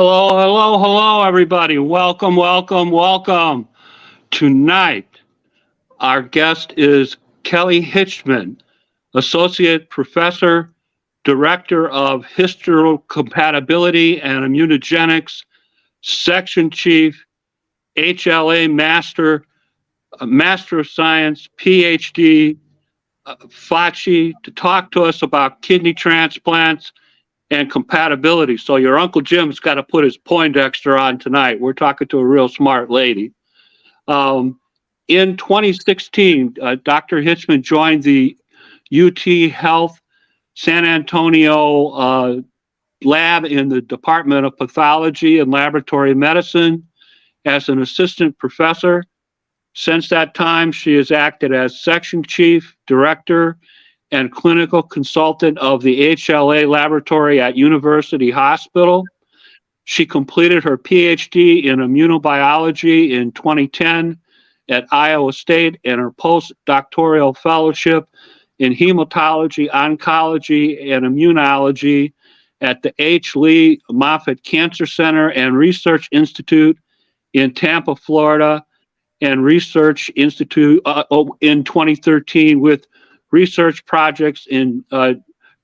Hello, hello, hello, everybody. Welcome, welcome, welcome. Tonight, our guest is Kelly Hitchman, Associate Professor, Director of Histocompatibility and Immunogenics, Section Chief, HLA Master of Science, PhD, FACI, to talk to us about kidney transplants and compatibility. So your Uncle Jim's got to put his Poindexter on tonight. We're talking to a real smart lady. In 2016, Dr. Hitchman joined the UT Health San Antonio lab in the Department of Pathology and Laboratory Medicine as an assistant professor. Since that time, she has acted as section chief, director, and clinical consultant of the HLA laboratory at University Hospital. She completed her PhD in immunobiology in 2010 at Iowa State and her postdoctoral fellowship in hematology, oncology, and immunology at the H. Lee Moffitt Cancer Center and Research Institute in Tampa, Florida, and Research Institute in 2013 with research projects in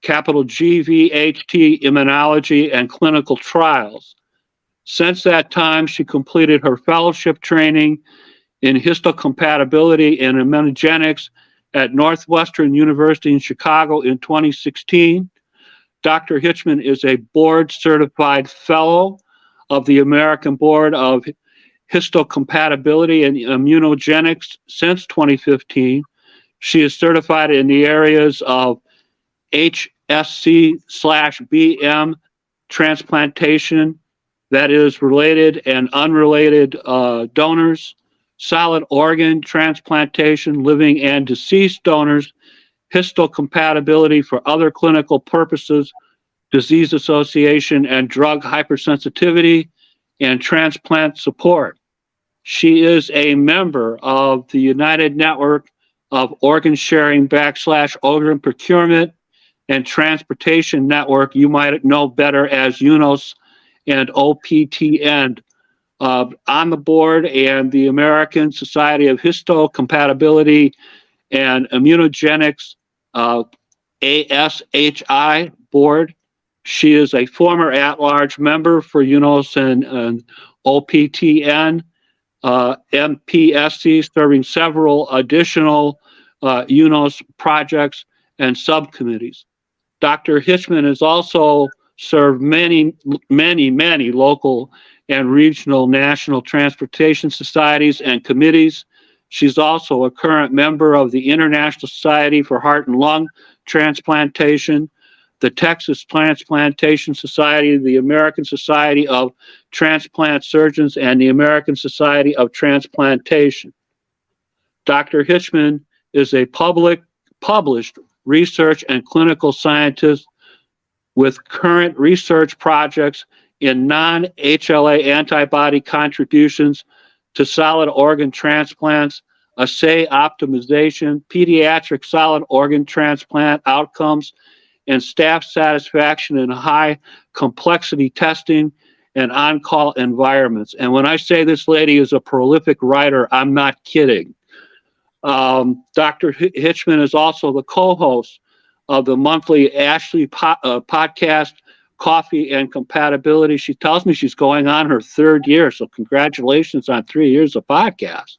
capital GVHT immunology and clinical trials. Since that time, she completed her fellowship training in histocompatibility and immunogenics at Northwestern University in Chicago in 2016. Dr. Hitchman is a board-certified fellow of the American Board of Histocompatibility and Immunogenics since 2015. She is certified in the areas of HSC/BM transplantation, that is related and unrelated donors, solid organ transplantation, living and deceased donors, histocompatibility for other clinical purposes, disease association and drug hypersensitivity, and transplant support. She is a member of the United Network of Organ Sharing / Organ Procurement and Transportation Network, you might know better as UNOS and OPTN, on the board, and the American Society of Histocompatibility and Immunogenics, ASHI board. She is a former at-large member for UNOS and OPTN, MPSC, serving several additional UNOS projects and subcommittees. Dr. Hitchman has also served many local and regional national transportation societies and committees. She's also a current member of the International Society for Heart and Lung Transplantation, the Texas Transplantation Society, the American Society of Transplant Surgeons, and the American Society of Transplantation. Dr. Hitchman is a published research and clinical scientist with current research projects in non-HLA antibody contributions to solid organ transplants, assay optimization, pediatric solid organ transplant outcomes, and staff satisfaction in high complexity testing and on-call environments. And when I say this lady is a prolific writer, I'm not kidding. Dr. Hitchman is also the co-host of the monthly Ashley podcast, Coffee and Compatibility. She tells me she's going on her third year, so congratulations on 3 years of podcast.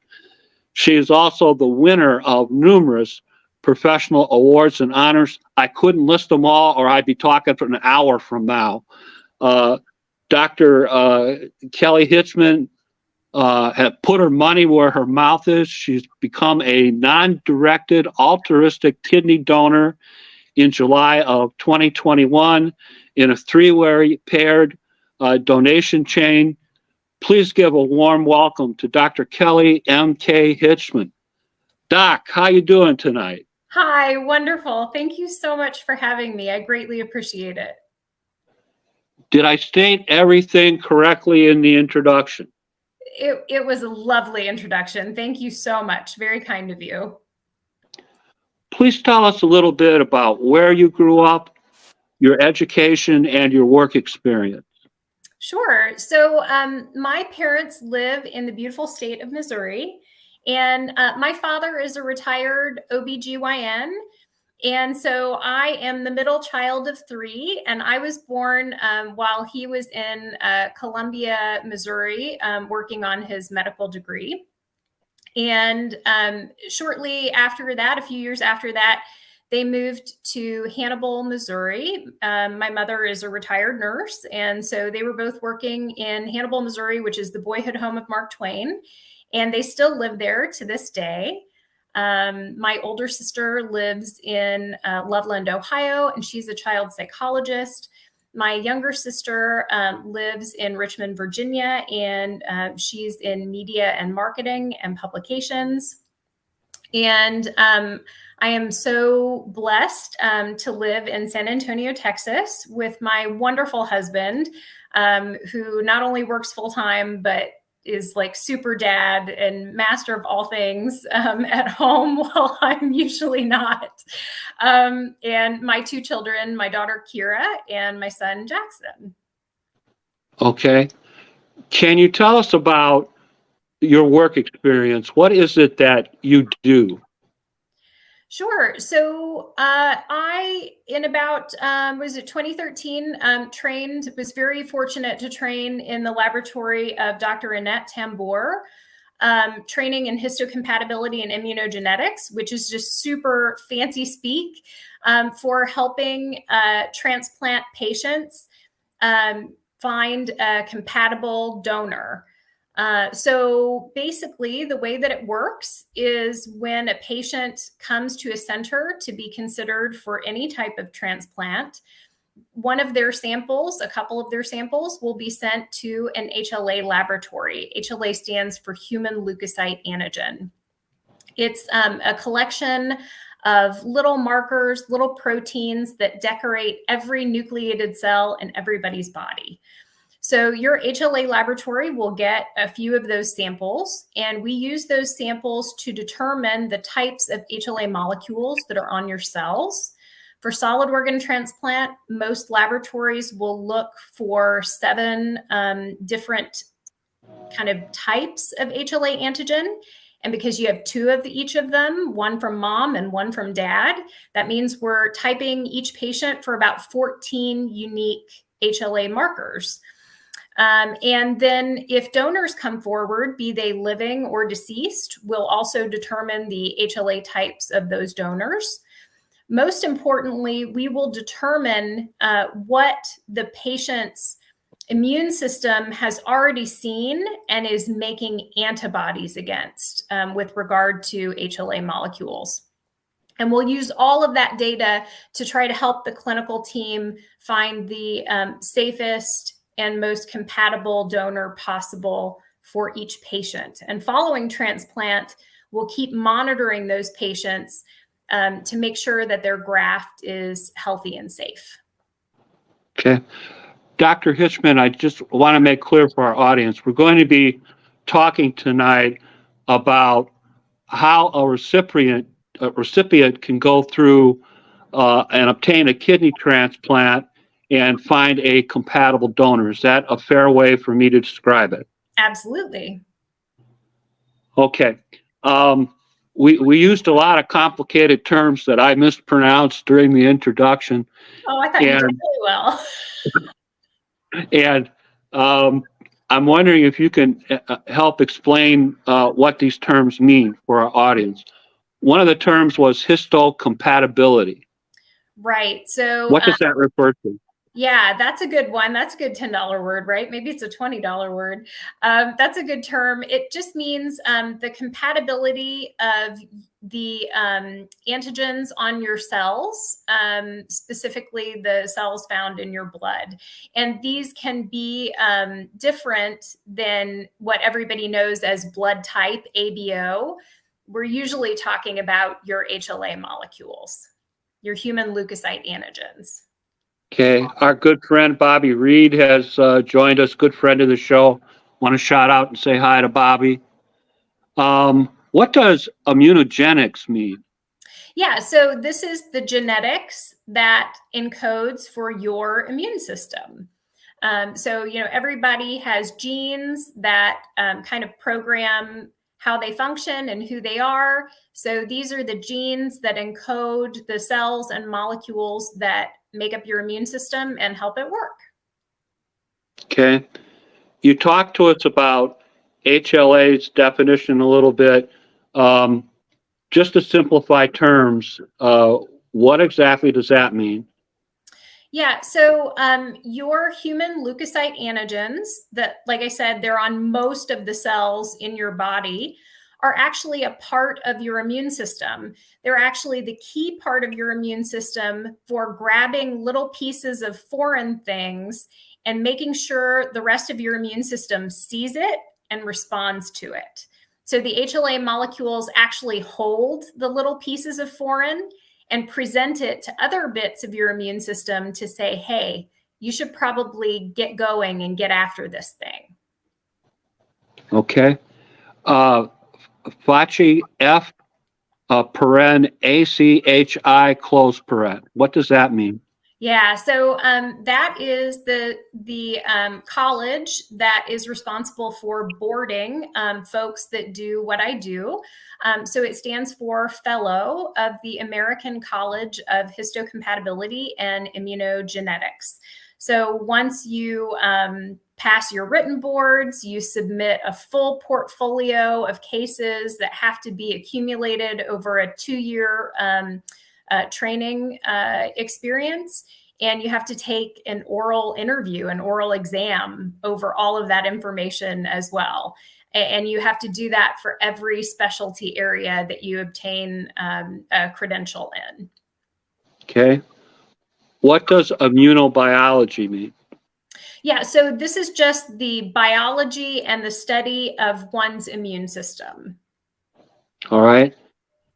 She is also the winner of numerous professional awards and honors. I couldn't list them all, or I'd be talking for an hour from now. Dr. Kelly Hitchman has put her money where her mouth is. She's become a non-directed altruistic kidney donor in July of 2021 in a three-way paired donation chain. Please give a warm welcome to Dr. Kelly M.K. Hitchman. Doc, how you doing tonight? Hi, wonderful. Thank you so much for having me. I greatly appreciate it. Did I state everything correctly in the introduction? It was a lovely introduction. Thank you so much. Very kind of you. Please tell us a little bit about where you grew up, your education, and your work experience. Sure. So my parents live in the beautiful state of Missouri, and my father is a retired OBGYN. And so I am the middle child of three, and I was born while he was in Columbia, Missouri, working on his medical degree. And shortly after that, a few years after that, they moved to Hannibal, Missouri. My mother is a retired nurse, and so they were both working in Hannibal, Missouri, which is the boyhood home of Mark Twain, and they still live there to this day. My older sister lives in Loveland, Ohio, and she's a child psychologist. My younger sister lives in Richmond, Virginia, and she's in media and marketing and publications. And I am so blessed to live in San Antonio, Texas, with my wonderful husband, who not only works full time, but is like super dad and master of all things at home while I'm usually not. And my two children, my daughter Kira and my son Jackson. Okay. Can you tell us about your work experience? What is it that you do? Sure. So I, in about, was it 2013, was very fortunate to train in the laboratory of Dr. Annette Tambour, training in histocompatibility and immunogenetics, which is just super fancy speak for helping transplant patients find a compatible donor. So basically, the way that it works is when a patient comes to a center to be considered for any type of transplant, one of their samples, a couple of their samples, will be sent to an HLA laboratory. HLA stands for human leukocyte antigen. It's a collection of little markers, little proteins that decorate every nucleated cell in everybody's body. So your HLA laboratory will get a few of those samples, and we use those samples to determine the types of HLA molecules that are on your cells. For solid organ transplant, most laboratories will look for 7 different kind of types of HLA antigen. And because you have 2 of each of them, one from mom and one from dad, that means we're typing each patient for about 14 unique HLA markers. And then if donors come forward, be they living or deceased, we'll also determine the HLA types of those donors. Most importantly, we will determine what the patient's immune system has already seen and is making antibodies against with regard to HLA molecules. And we'll use all of that data to try to help the clinical team find the safest and most compatible donor possible for each patient. And following transplant, we'll keep monitoring those patients to make sure that their graft is healthy and safe. Okay. Dr. Hitchman, I just want to make clear for our audience, we're going to be talking tonight about how a recipient can go through and obtain a kidney transplant and find a compatible donor. Is that a fair way for me to describe it? Absolutely. Okay. We used a lot of complicated terms that I mispronounced during the introduction. Oh, I thought you did really well. And I'm wondering if you can help explain what these terms mean for our audience. One of the terms was histocompatibility. Right. So what does that refer to? Yeah, that's a good one. That's a good $10 word, right? Maybe it's a $20 word. That's a good term. It just means the compatibility of the antigens on your cells, specifically the cells found in your blood. And these can be different than what everybody knows as blood type, ABO. We're usually talking about your HLA molecules, your human leukocyte antigens. Okay, our good friend Bobby Reed has joined us, good friend of the show. Want to shout out and say hi to Bobby. What does immunogenics mean? Yeah, so this is the genetics that encodes for your immune system. So, everybody has genes that kind of program how they function and who they are. So these are the genes that encode the cells and molecules that make up your immune system and help it work. Okay. You talked to us about HLA's definition a little bit. Just to simplify terms, what exactly does that mean? Yeah, so your human leukocyte antigens that, like I said, they're on most of the cells in your body, are actually a part of your immune system. They're actually the key part of your immune system for grabbing little pieces of foreign things and making sure the rest of your immune system sees it and responds to it. So the HLA molecules actually hold the little pieces of foreign and present it to other bits of your immune system to say, hey, you should probably get going and get after this thing. Okay. Fauci, F, paren, ACHI, close paren. What does that mean? Yeah, so that is the college that is responsible for boarding folks that do what I do. So it stands for Fellow of the American College of Histocompatibility and Immunogenetics. So once you pass your written boards, you submit a full portfolio of cases that have to be accumulated over a 2-year training experience. And you have to take an oral interview, an oral exam over all of that information as well. And you have to do that for every specialty area that you obtain a credential in. Okay. What does immunobiology mean? Yeah, so this is just the biology and the study of one's immune system. All right.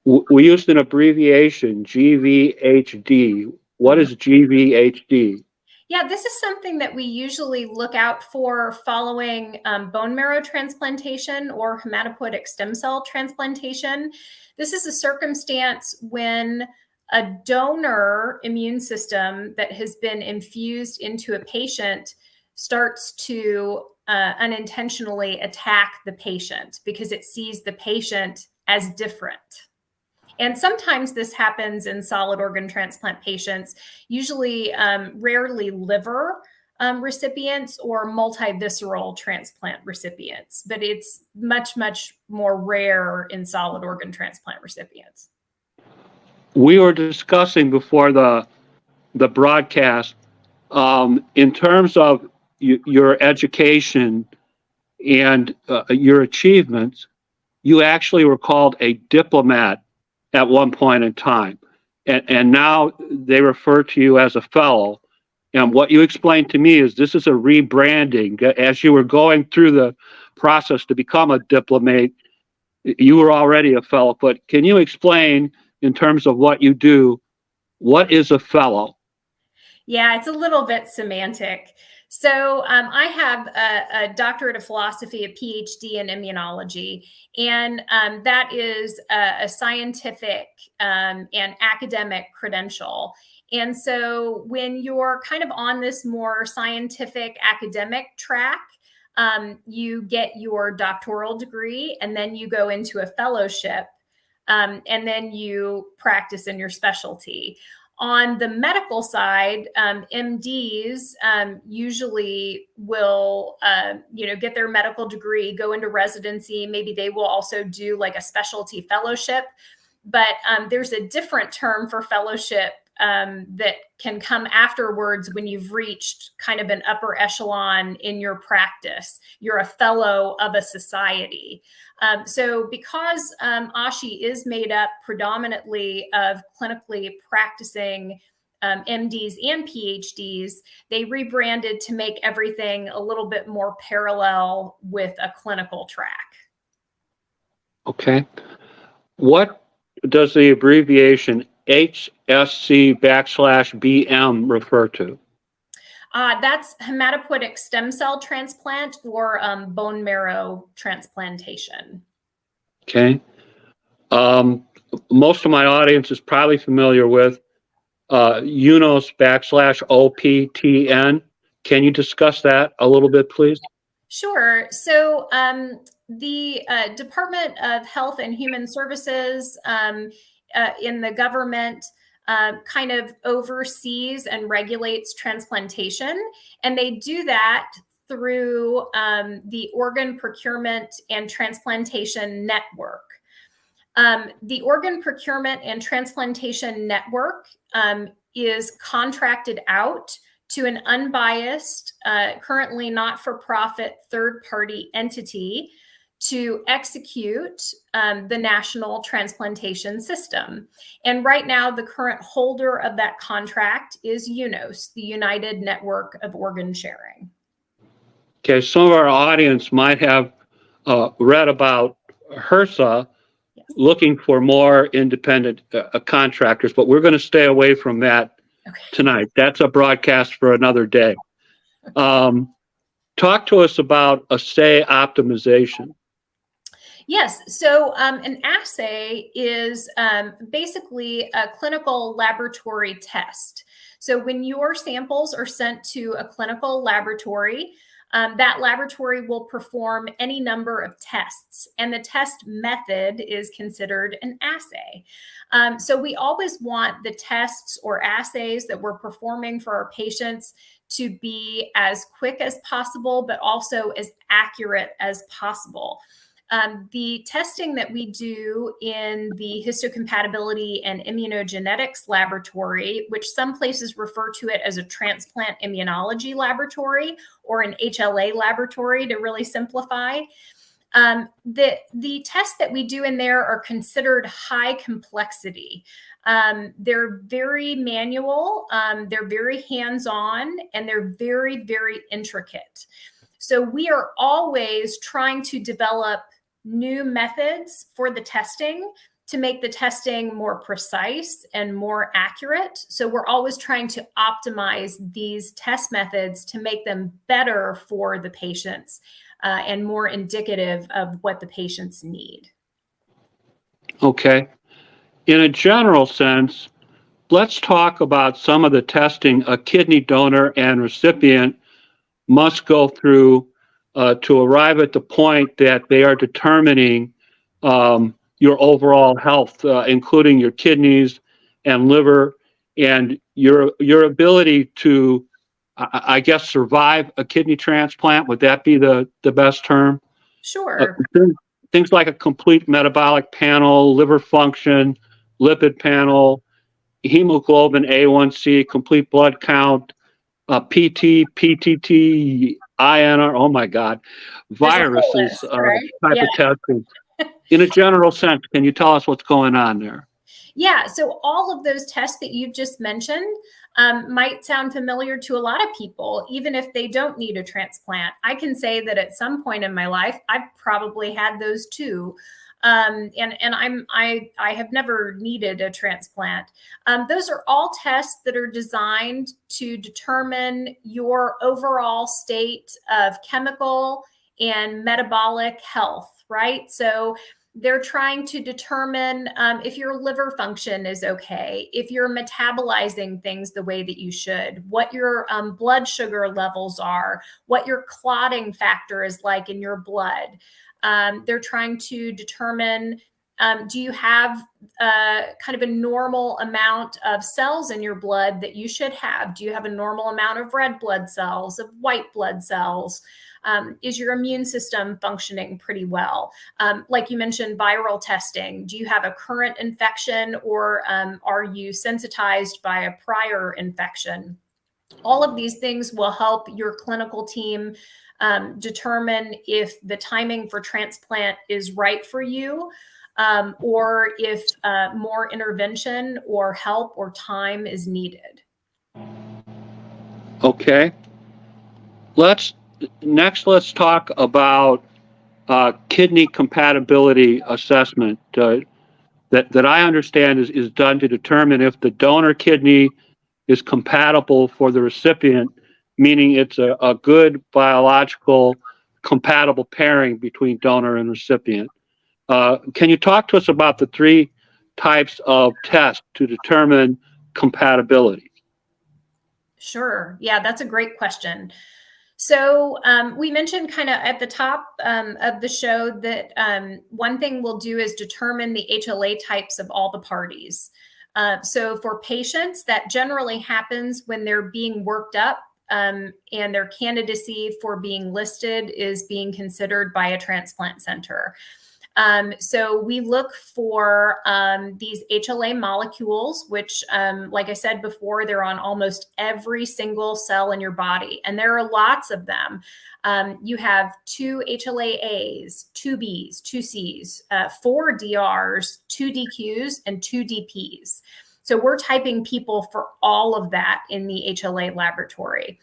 We used an abbreviation, GVHD. What is GVHD? Yeah, this is something that we usually look out for following bone marrow transplantation or hematopoietic stem cell transplantation. This is a circumstance when a donor immune system that has been infused into a patient starts to unintentionally attack the patient because it sees the patient as different. And sometimes this happens in solid organ transplant patients, usually rarely liver recipients or multivisceral transplant recipients, but it's much, much more rare in solid organ transplant recipients. We were discussing before the broadcast, in terms of your education and your achievements, you actually were called a diplomat at one point in time. And now they refer to you as a fellow. And what you explained to me is this is a rebranding. As you were going through the process to become a diplomat, you were already a fellow. But can you explain, in terms of what you do, what is a fellow? Yeah, it's a little bit semantic. So I have a doctorate of philosophy, a PhD in immunology, and that is a scientific and academic credential. And so when you're kind of on this more scientific academic track, you get your doctoral degree and then you go into a fellowship and then you practice in your specialty. On the medical side, MDs usually will, get their medical degree, go into residency. Maybe they will also do like a specialty fellowship. But there's a different term for fellowship that can come afterwards when you've reached kind of an upper echelon in your practice. You're a fellow of a society. So because ASHI is made up predominantly of clinically practicing MDs and PhDs, they rebranded to make everything a little bit more parallel with a clinical track. Okay. What does the abbreviation HSC/BM refer to? That's hematopoietic stem cell transplant or bone marrow transplantation. Okay. Most of my audience is probably familiar with UNOS/OPTN, Can you discuss that a little bit, please? Sure. So the Department of Health and Human Services in the government kind of oversees and regulates transplantation, and they do that through the Organ Procurement and Transplantation Network. The Organ Procurement and Transplantation Network is contracted out to an unbiased, currently not-for-profit third-party entity to execute the national transplantation system. And right now, the current holder of that contract is UNOS, the United Network of Organ Sharing. Okay, some of our audience might have read about HRSA looking for more independent contractors, but we're going to stay away from that tonight. That's a broadcast for another day. Talk to us about assay optimization. Yes, so an assay is basically a clinical laboratory test. So when your samples are sent to a clinical laboratory, that laboratory will perform any number of tests, and the test method is considered an assay. So we always want the tests or assays that we're performing for our patients to be as quick as possible, but also as accurate as possible. The testing that we do in the histocompatibility and immunogenetics laboratory, which some places refer to it as a transplant immunology laboratory or an HLA laboratory to really simplify, the tests that we do in there are considered high complexity. They're very manual, they're very hands-on, and they're very, very intricate. So we are always trying to develop new methods for the testing to make the testing more precise and more accurate. So we're always trying to optimize these test methods to make them better for the patients and more indicative of what the patients need. Okay. In a general sense, let's talk about some of the testing a kidney donor and recipient must go through to arrive at the point that they are determining your overall health, including your kidneys and liver, and your ability to, I guess, survive a kidney transplant. Would that be the best term? Sure. Things like a complete metabolic panel, liver function, lipid panel, hemoglobin A1C, complete blood count, PT, PTT, INR, oh my God, viruses, right? type of testing. In a general sense, can you tell us what's going on there? Yeah, so all of those tests that you just mentioned might sound familiar to a lot of people, even if they don't need a transplant. I can say that at some point in my life, I've probably had those too. And I have never needed a transplant. Those are all tests that are designed to determine your overall state of chemical and metabolic health, right? So they're trying to determine if your liver function is okay, if you're metabolizing things the way that you should, what your blood sugar levels are, what your clotting factor is like in your blood. They're trying to determine, do you have kind of a normal amount of cells in your blood that you should have? Do you have a normal amount of red blood cells, of white blood cells? Is your immune system functioning pretty well? Like you mentioned, viral testing. Do you have a current infection, or are you sensitized by a prior infection? All of these things will help your clinical team determine if the timing for transplant is right for you, or if more intervention or help or time is needed. Okay. Let's talk about kidney compatibility assessment that I understand is done to determine if the donor kidney is compatible for the recipient, meaning it's a good biological compatible pairing between donor and recipient. Can you talk to us about the three types of tests to determine compatibility? Sure. Yeah, that's a great question. So we mentioned kind of at the top of the show that one thing we'll do is determine the HLA types of all the parties. So for patients, that generally happens when they're being worked up and their candidacy for being listed is being considered by a transplant center. So we look for these HLA molecules, which, like I said before, they're on almost every single cell in your body, and there are lots of them. You have 2 HLA-As, 2 Bs, 2 Cs, 4 DRs, 2 DQs, and 2 DPs. So we're typing people for all of that in the HLA laboratory.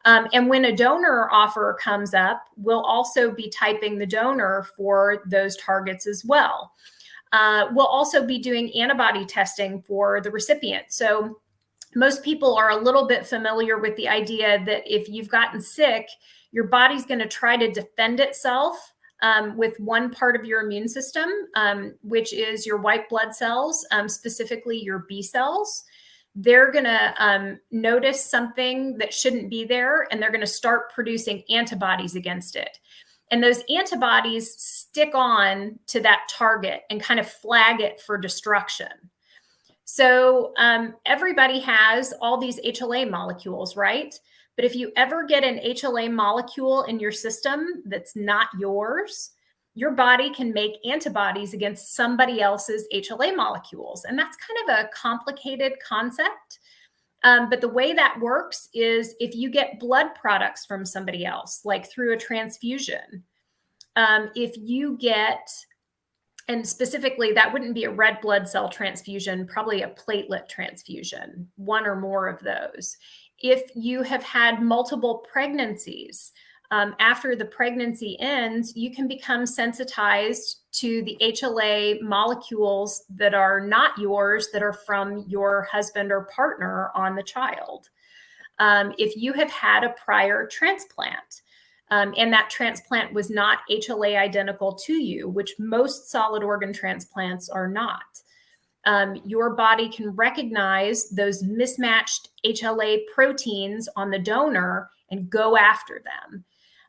And when a donor offer comes up, we'll also be typing the donor for those targets as well. We'll also be doing antibody testing for the recipient. So most people are a little bit familiar with the idea that if you've gotten sick, your body's going to try to defend itself with one part of your immune system, which is your white blood cells, specifically your B cells. They're going to notice something that shouldn't be there, and they're going to start producing antibodies against it. And those antibodies stick on to that target and kind of flag it for destruction. So everybody has all these HLA molecules, right? But if you ever get an HLA molecule in your system that's not yours, your body can make antibodies against somebody else's HLA molecules. And that's kind of a complicated concept. But the way that works is if you get blood products from somebody else, like through a transfusion, if you get, and specifically that wouldn't be a red blood cell transfusion, probably a platelet transfusion, one or more of those. If you have had multiple pregnancies, after the pregnancy ends, you can become sensitized to the HLA molecules that are not yours, that are from your husband or partner on the child. If you have had a prior transplant, and that transplant was not HLA identical to you, which most solid organ transplants are not, your body can recognize those mismatched HLA proteins on the donor and go after them.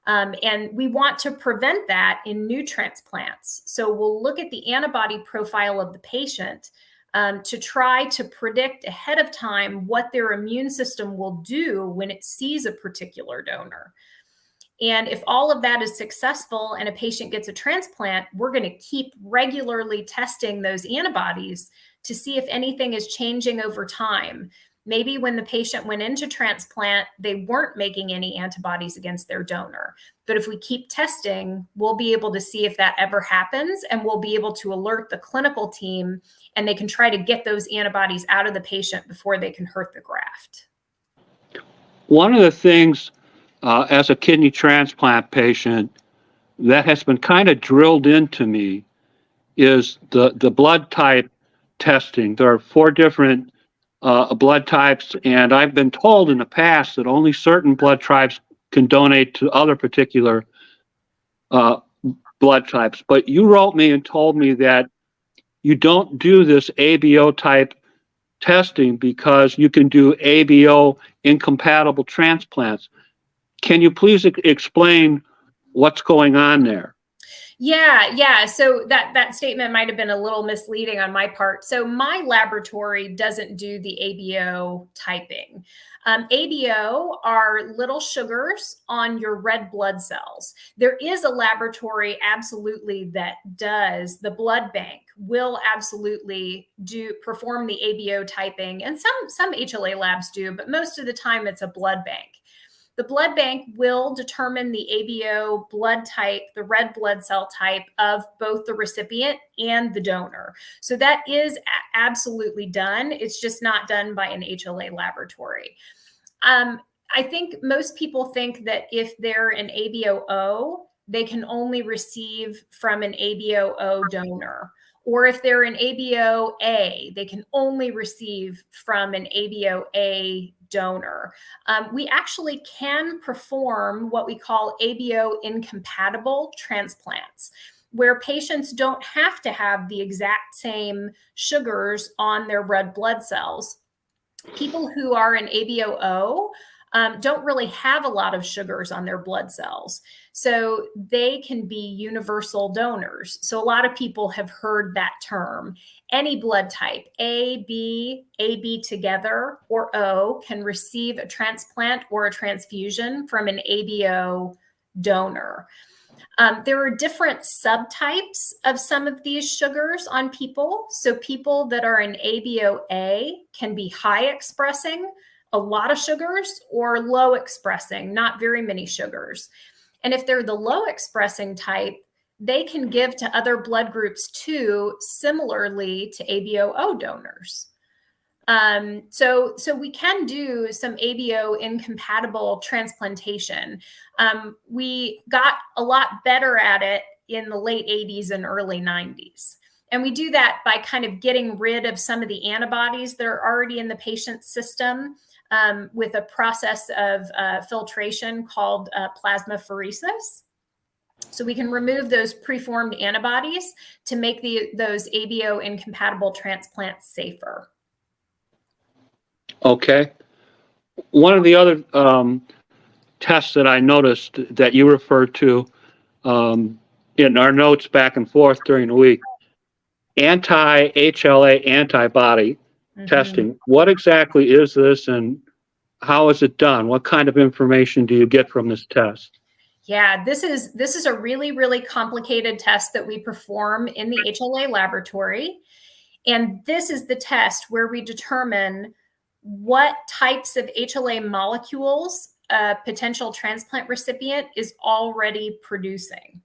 And we want to prevent that in new transplants. So we'll look at the antibody profile of the patient to try to predict ahead of time what their immune system will do when it sees a particular donor. And if all of that is successful and a patient gets a transplant, we're going to keep regularly testing those antibodies to see if anything is changing over time. Maybe when the patient went into transplant, they weren't making any antibodies against their donor. But if we keep testing, we'll be able to see if that ever happens, and we'll be able to alert the clinical team, and they can try to get those antibodies out of the patient before they can hurt the graft. One of the things as a kidney transplant patient that has been kind of drilled into me is the blood type testing. There are 4 different blood types, and I've been told in the past that only certain blood types can donate to other particular blood types. But you wrote me and told me that you don't do this ABO type testing because you can do ABO incompatible transplants. Can you please explain what's going on there? Yeah. So that statement might have been a little misleading on my part. So my laboratory doesn't do the ABO typing. ABO are little sugars on your red blood cells. There is a laboratory absolutely that does. The blood bank will absolutely perform the ABO typing, and some HLA labs do, but most of the time it's a blood bank. The blood bank will determine the ABO blood type, the red blood cell type of both the recipient and the donor. So that is absolutely done. It's just not done by an HLA laboratory. I think most people think that if they're an ABO-O, they can only receive from an ABO-O donor. Or if they're an ABO-A, they can only receive from an ABO-A donor. We actually can perform what we call ABO incompatible transplants, where patients don't have to have the exact same sugars on their red blood cells. People who are an ABO don't really have a lot of sugars on their blood cells. So they can be universal donors. So a lot of people have heard that term. Any blood type, AB together, or O, can receive a transplant or a transfusion from an ABO donor. There are different subtypes of some of these sugars on people. So people that are in ABOA can be high expressing, a lot of sugars, or low expressing, not very many sugars. And if they're the low expressing type, they can give to other blood groups too, similarly to ABO donors. So we can do some ABO incompatible transplantation. We got a lot better at it in the late 80s and early 90s. And we do that by kind of getting rid of some of the antibodies that are already in the patient's system with a process of filtration called plasmapheresis. So we can remove those preformed antibodies to make those ABO incompatible transplants safer. Okay. One of the other tests that I noticed that you referred to in our notes back and forth during the week, anti-HLA antibody testing. What exactly is this and how is it done? What kind of information do you get from this test? Yeah, this is a really, really complicated test that we perform in the HLA laboratory. And this is the test where we determine what types of HLA molecules a potential transplant recipient is already producing.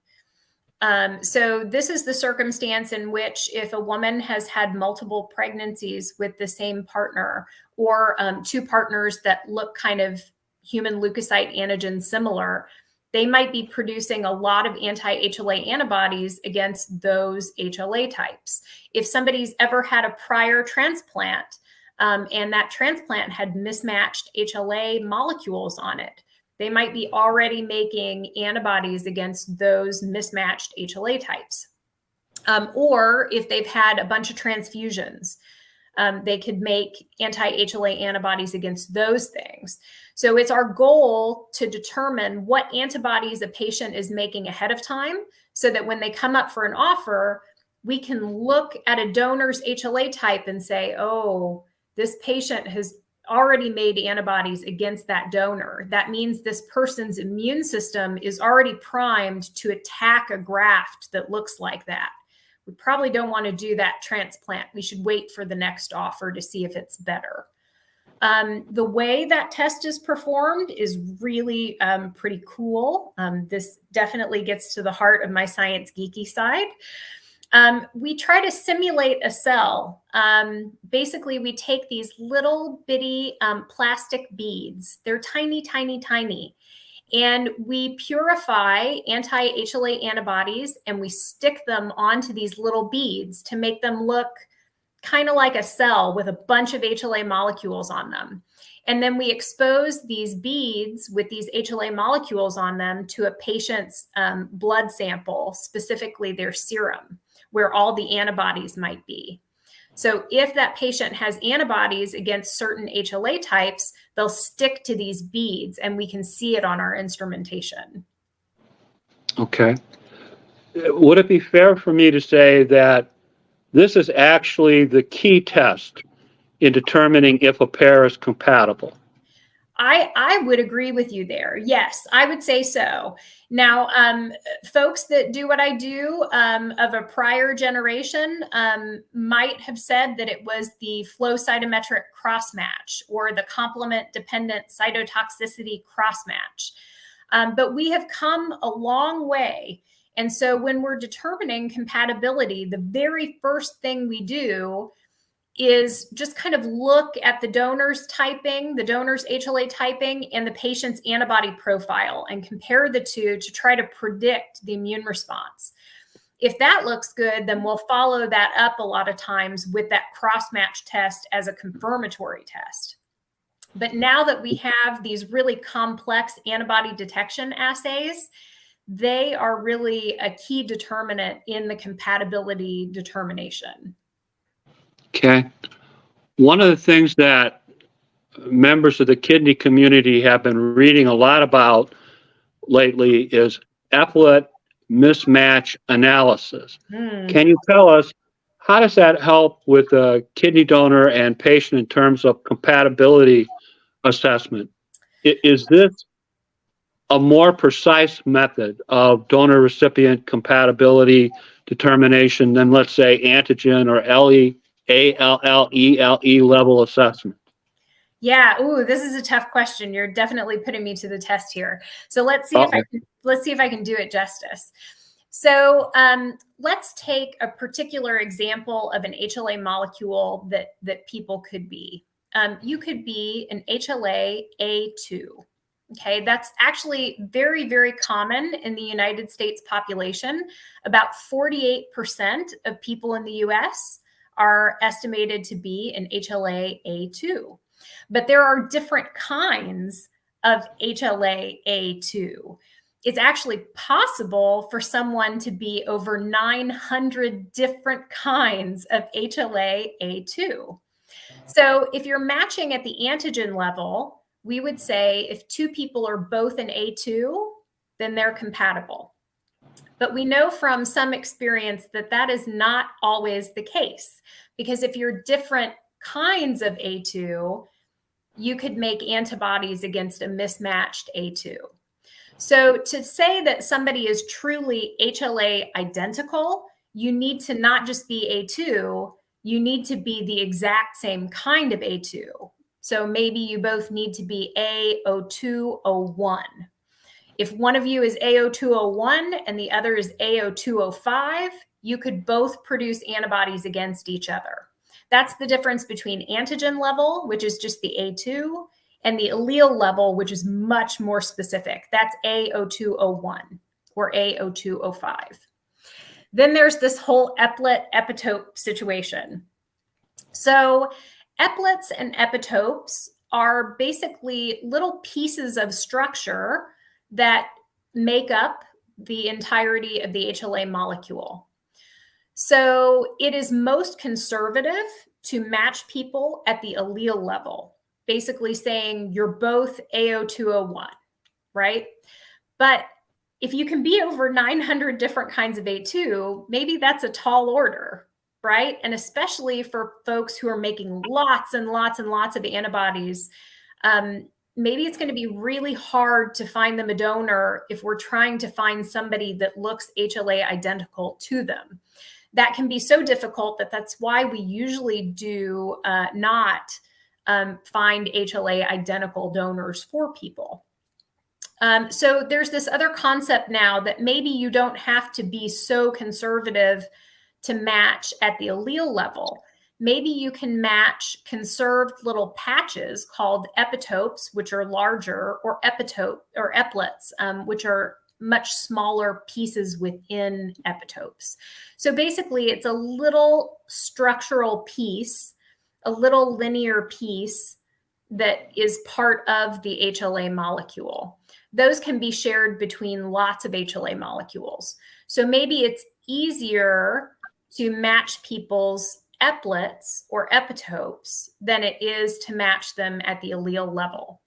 So this is the circumstance in which if a woman has had multiple pregnancies with the same partner, or two partners that look kind of human leukocyte antigen similar, they might be producing a lot of anti-HLA antibodies against those HLA types. If somebody's ever had a prior transplant, and that transplant had mismatched HLA molecules on it, they might be already making antibodies against those mismatched HLA types. Or if they've had a bunch of transfusions, they could make anti-HLA antibodies against those things. So it's our goal to determine what antibodies a patient is making ahead of time so that when they come up for an offer, we can look at a donor's HLA type and say, oh, this patient has already made antibodies against that donor. That means this person's immune system is already primed to attack a graft that looks like that. We probably don't want to do that transplant. We should wait for the next offer to see if it's better. The way that test is performed is really pretty cool. This definitely gets to the heart of my science geeky side. We try to simulate a cell. Basically, we take these little bitty plastic beads. They're tiny, tiny, tiny. And we purify anti-HLA antibodies and we stick them onto these little beads to make them look kind of like a cell with a bunch of HLA molecules on them. And then we expose these beads with these HLA molecules on them to a patient's blood sample, specifically their serum, where all the antibodies might be. So if that patient has antibodies against certain HLA types, they'll stick to these beads and we can see it on our instrumentation. Okay. Would it be fair for me to say that this is actually the key test in determining if a pair is compatible? I would agree with you there. Yes, I would say so. Now, folks that do what I do of a prior generation might have said that it was the flow cytometric cross-match or the complement-dependent cytotoxicity cross-match. But we have come a long way. And so when we're determining compatibility, the very first thing we do is just kind of look at the donor's typing, the donor's HLA typing, and the patient's antibody profile and compare the two to try to predict the immune response. If that looks good, then we'll follow that up a lot of times with that cross-match test as a confirmatory test. But now that we have these really complex antibody detection assays, they are really a key determinant in the compatibility determination. Okay. One of the things that members of the kidney community have been reading a lot about lately is eplet mismatch analysis. Can you tell us, how does that help with a kidney donor and patient in terms of compatibility assessment? Is this a more precise method of donor recipient compatibility determination than, let's say, antigen or ALLELE level assessment? Yeah. Ooh, this is a tough question. You're definitely putting me to the test here. So let's see if I can do it justice. So let's take a particular example of an HLA molecule that people could be. You could be an HLA-A2. Okay, that's actually very, very common in the United States population. About 48% of people in the US are estimated to be an HLA-A2. But there are different kinds of HLA-A2. It's actually possible for someone to be over 900 different kinds of HLA-A2. So if you're matching at the antigen level, we would say if two people are both an A2, then they're compatible. But we know from some experience that that is not always the case, because if you're different kinds of A2, you could make antibodies against a mismatched A2. So to say that somebody is truly HLA identical, you need to not just be A2, you need to be the exact same kind of A2. So maybe you both need to be A0201. If one of you is A0201 and the other is A0205, you could both produce antibodies against each other. That's the difference between antigen level, which is just the A2, and the allele level, which is much more specific. That's A0201 or A0205. Then there's this whole eplet epitope situation. So eplets and epitopes are basically little pieces of structure that make up the entirety of the HLA molecule. So it is most conservative to match people at the allele level, basically saying you're both A0201, right? But if you can be over 900 different kinds of A2, maybe that's a tall order, right? And especially for folks who are making lots and lots and lots of antibodies, maybe it's going to be really hard to find them a donor if we're trying to find somebody that looks HLA identical to them. That can be so difficult that's why we usually do not find HLA identical donors for people. So there's this other concept now that maybe you don't have to be so conservative to match at the allele level. Maybe you can match conserved little patches called epitopes, which are larger, or eplets, which are much smaller pieces within epitopes. So basically, it's a little structural piece, a little linear piece that is part of the HLA molecule. Those can be shared between lots of HLA molecules. So maybe it's easier to match people's eplets or epitopes than it is to match them at the allele level.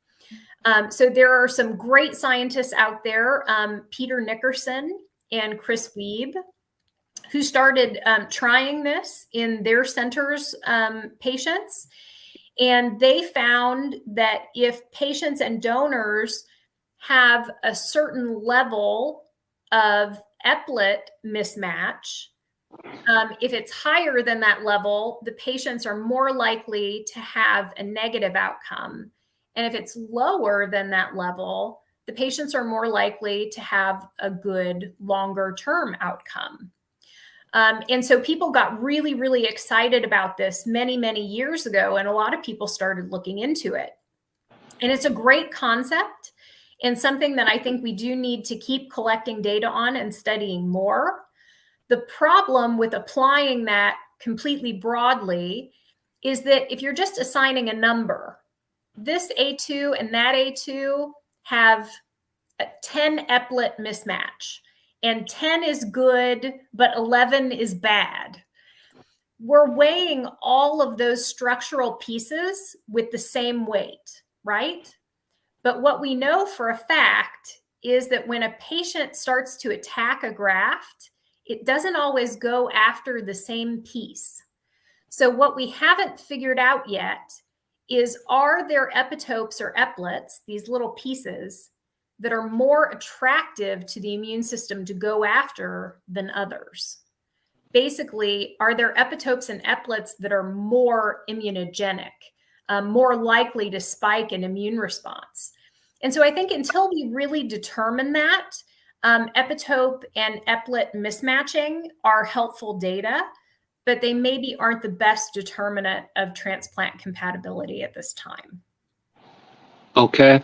So there are some great scientists out there, Peter Nickerson and Chris Wiebe, who started trying this in their center's patients. And they found that if patients and donors have a certain level of eplet mismatch, if it's higher than that level, the patients are more likely to have a negative outcome. And if it's lower than that level, the patients are more likely to have a good longer term outcome. And so people got really, really excited about this many, many years ago, and a lot of people started looking into it. And it's a great concept and something that I think we do need to keep collecting data on and studying more. The problem with applying that completely broadly is that if you're just assigning a number, this A2 and that A2 have a 10 eplet mismatch, and 10 is good, but 11 is bad. we're weighing all of those structural pieces with the same weight, right? But what we know for a fact is that when a patient starts to attack a graft, it doesn't always go after the same piece. So what we haven't figured out yet is, are there epitopes or eplets, these little pieces, that are more attractive to the immune system to go after than others? Basically, are there epitopes and eplets that are more immunogenic, more likely to spike an immune response? And so I think until we really determine that, epitope and eplet mismatching are helpful data, but they maybe aren't the best determinant of transplant compatibility at this time. Okay.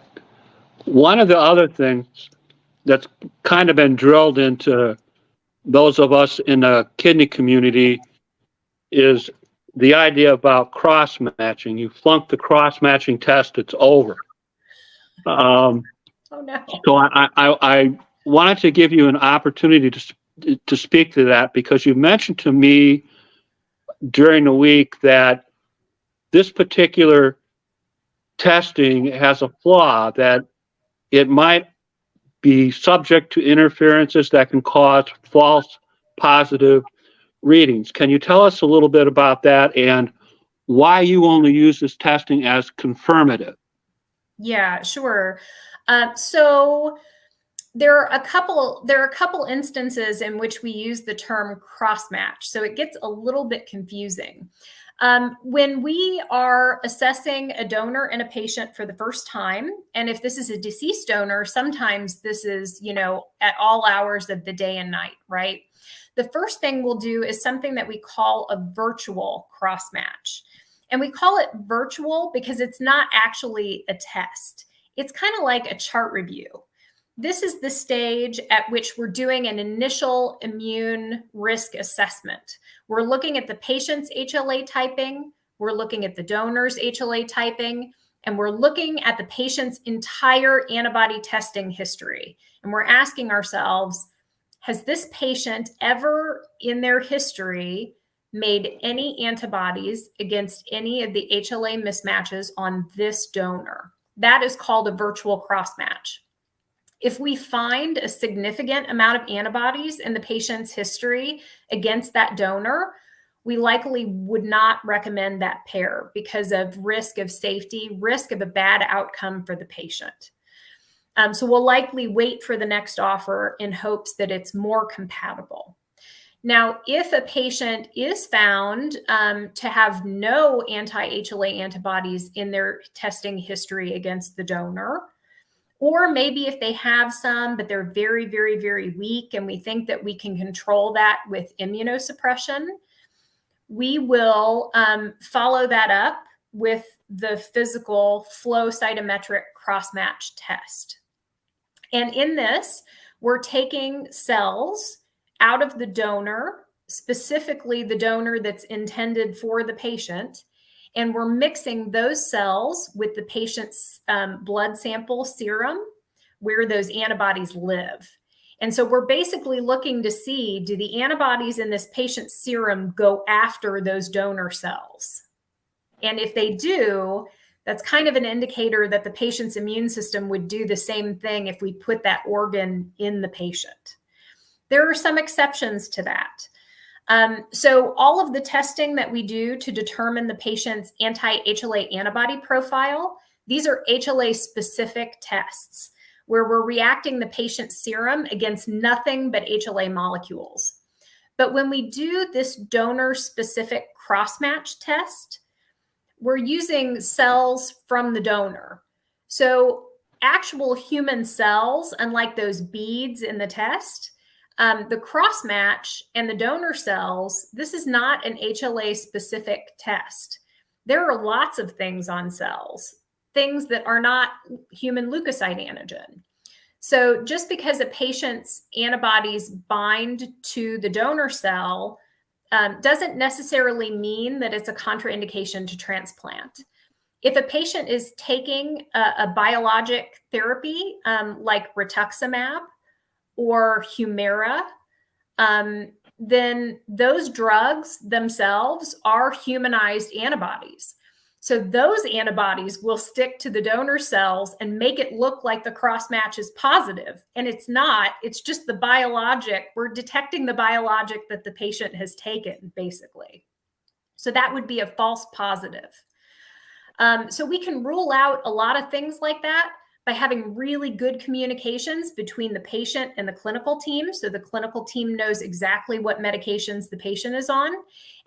One of the other things that's kind of been drilled into those of us in the kidney community is the idea about cross matching. You flunk the cross matching test, it's over. Oh no. So I wanted to give you an opportunity to speak to that, because you mentioned to me during the week that this particular testing has a flaw, that it might be subject to interferences that can cause false positive readings. Can you tell us a little bit about that and why you only use this testing as confirmative? Yeah, sure. So there are a couple instances in which we use the term cross match, so it gets a little bit confusing. When we are assessing a donor and a patient for the first time, and if this is a deceased donor, sometimes this is, at all hours of the day and night, right? The first thing we'll do is something that we call a virtual cross match. And we call it virtual because it's not actually a test. It's kind of like a chart review. This is the stage at which we're doing an initial immune risk assessment. We're looking at the patient's HLA typing, we're looking at the donor's HLA typing, and we're looking at the patient's entire antibody testing history. And we're asking ourselves, has this patient ever in their history made any antibodies against any of the HLA mismatches on this donor? That is called a virtual cross match. If we find a significant amount of antibodies in the patient's history against that donor, we likely would not recommend that pair because of risk of safety, risk of a bad outcome for the patient. So we'll likely wait for the next offer in hopes that it's more compatible. Now, if a patient is found to have no anti-HLA antibodies in their testing history against the donor, or maybe if they have some, but they're very, very, very weak, and we think that we can control that with immunosuppression, we will follow that up with the physical flow cytometric cross-match test. And in this, we're taking cells out of the donor, specifically the donor that's intended for the patient, and we're mixing those cells with the patient's blood sample serum where those antibodies live. And so we're basically looking to see, do the antibodies in this patient's serum go after those donor cells? And if they do, that's kind of an indicator that the patient's immune system would do the same thing if we put that organ in the patient. There are some exceptions to that. So all of the testing that we do to determine the patient's anti-HLA antibody profile, these are HLA-specific tests where we're reacting the patient's serum against nothing but HLA molecules. But when we do this donor-specific cross-match test, we're using cells from the donor. So actual human cells, unlike those beads in the test, the cross match and the donor cells, this is not an HLA specific test. There are lots of things on cells, things that are not human leukocyte antigen. So just because a patient's antibodies bind to the donor cell doesn't necessarily mean that it's a contraindication to transplant. If a patient is taking a biologic therapy like rituximab or Humira, then those drugs themselves are humanized antibodies. So those antibodies will stick to the donor cells and make it look like the cross match is positive. And it's not, it's just the biologic. We're detecting the biologic that the patient has taken, basically. So that would be a false positive. So we can rule out a lot of things like that by having really good communications between the patient and the clinical team. So the clinical team knows exactly what medications the patient is on,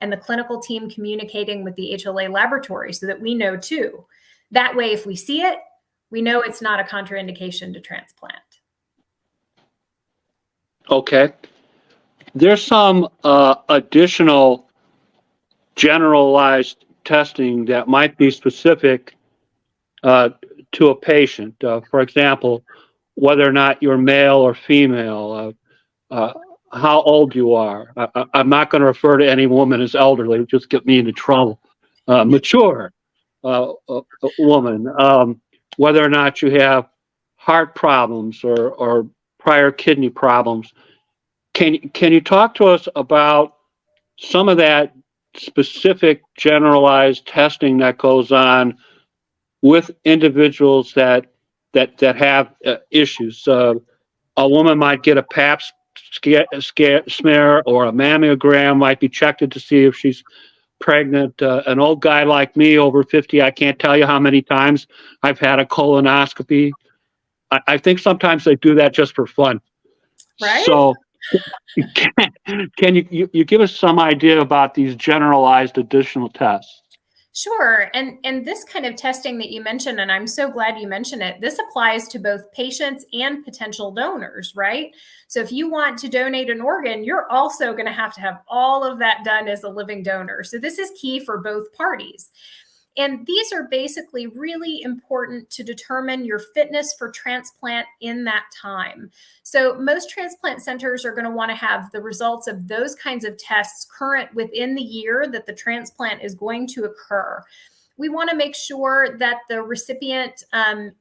and the clinical team communicating with the HLA laboratory so that we know too. That way, if we see it, we know it's not a contraindication to transplant. Okay. There's some additional generalized testing that might be specific to a patient. For example, whether or not you're male or female, how old you are. I'm not going to refer to any woman as elderly, it'll just get me into trouble. Mature woman, whether or not you have heart problems or prior kidney problems. Can you talk to us about some of that specific generalized testing that goes on with individuals that have issues? A woman might get a pap smear or a mammogram, might be checked to see if she's pregnant. An old guy like me, over 50, I can't tell you how many times I've had a colonoscopy. I think sometimes they do that just for fun. Right? So can you give us some idea about these generalized additional tests? Sure. And this kind of testing that you mentioned, and I'm so glad you mentioned it, this applies to both patients and potential donors, right? So if you want to donate an organ, you're also going to have all of that done as a living donor. So this is key for both parties. And these are basically really important to determine your fitness for transplant in that time. So most transplant centers are going to want to have the results of those kinds of tests current within the year that the transplant is going to occur. We want to make sure that the recipient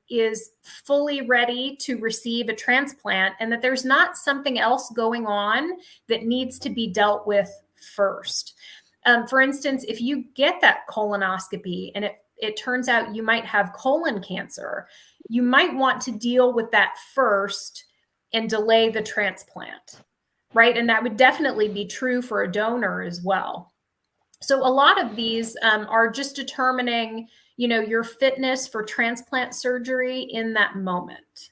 is fully ready to receive a transplant and that there's not something else going on that needs to be dealt with first. For instance, if you get that colonoscopy and it turns out you might have colon cancer, you might want to deal with that first and delay the transplant, right? And that would definitely be true for a donor as well. So a lot of these are just determining, your fitness for transplant surgery in that moment.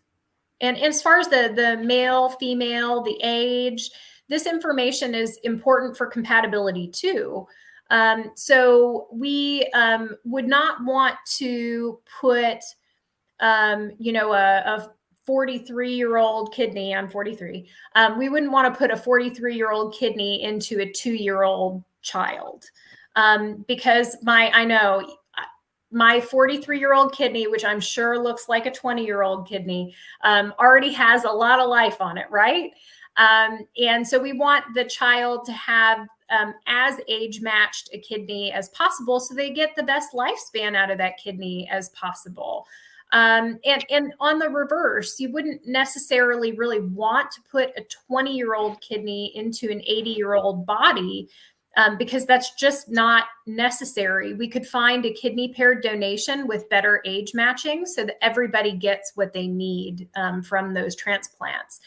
And as far as the male, female, the age, this information is important for compatibility too. So we would not want to put, a 43-year-old kidney. I'm 43. We wouldn't want to put a 43-year-old kidney into a 2-year-old child because I know my 43-year-old kidney, which I'm sure looks like a 20-year-old kidney, already has a lot of life on it, right? And so we want the child to have as age matched a kidney as possible so they get the best lifespan out of that kidney as possible. And on the reverse, you wouldn't necessarily really want to put a 20-year-old kidney into an 80-year-old body because that's just not necessary. We could find a kidney paired donation with better age matching so that everybody gets what they need from those transplants.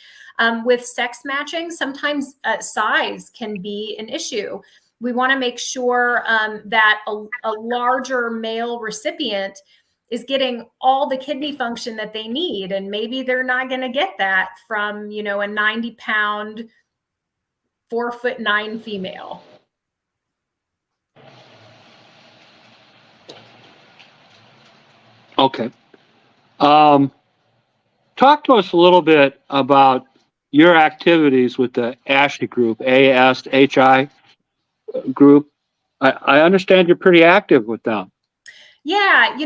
With sex matching, sometimes size can be an issue. We want to make sure that a larger male recipient is getting all the kidney function that they need. And maybe they're not going to get that from, a 90-pound, 4'9" female. Okay. Talk to us a little bit about your activities with the ASHI group, ASHI group. I understand you're pretty active with them. Yeah,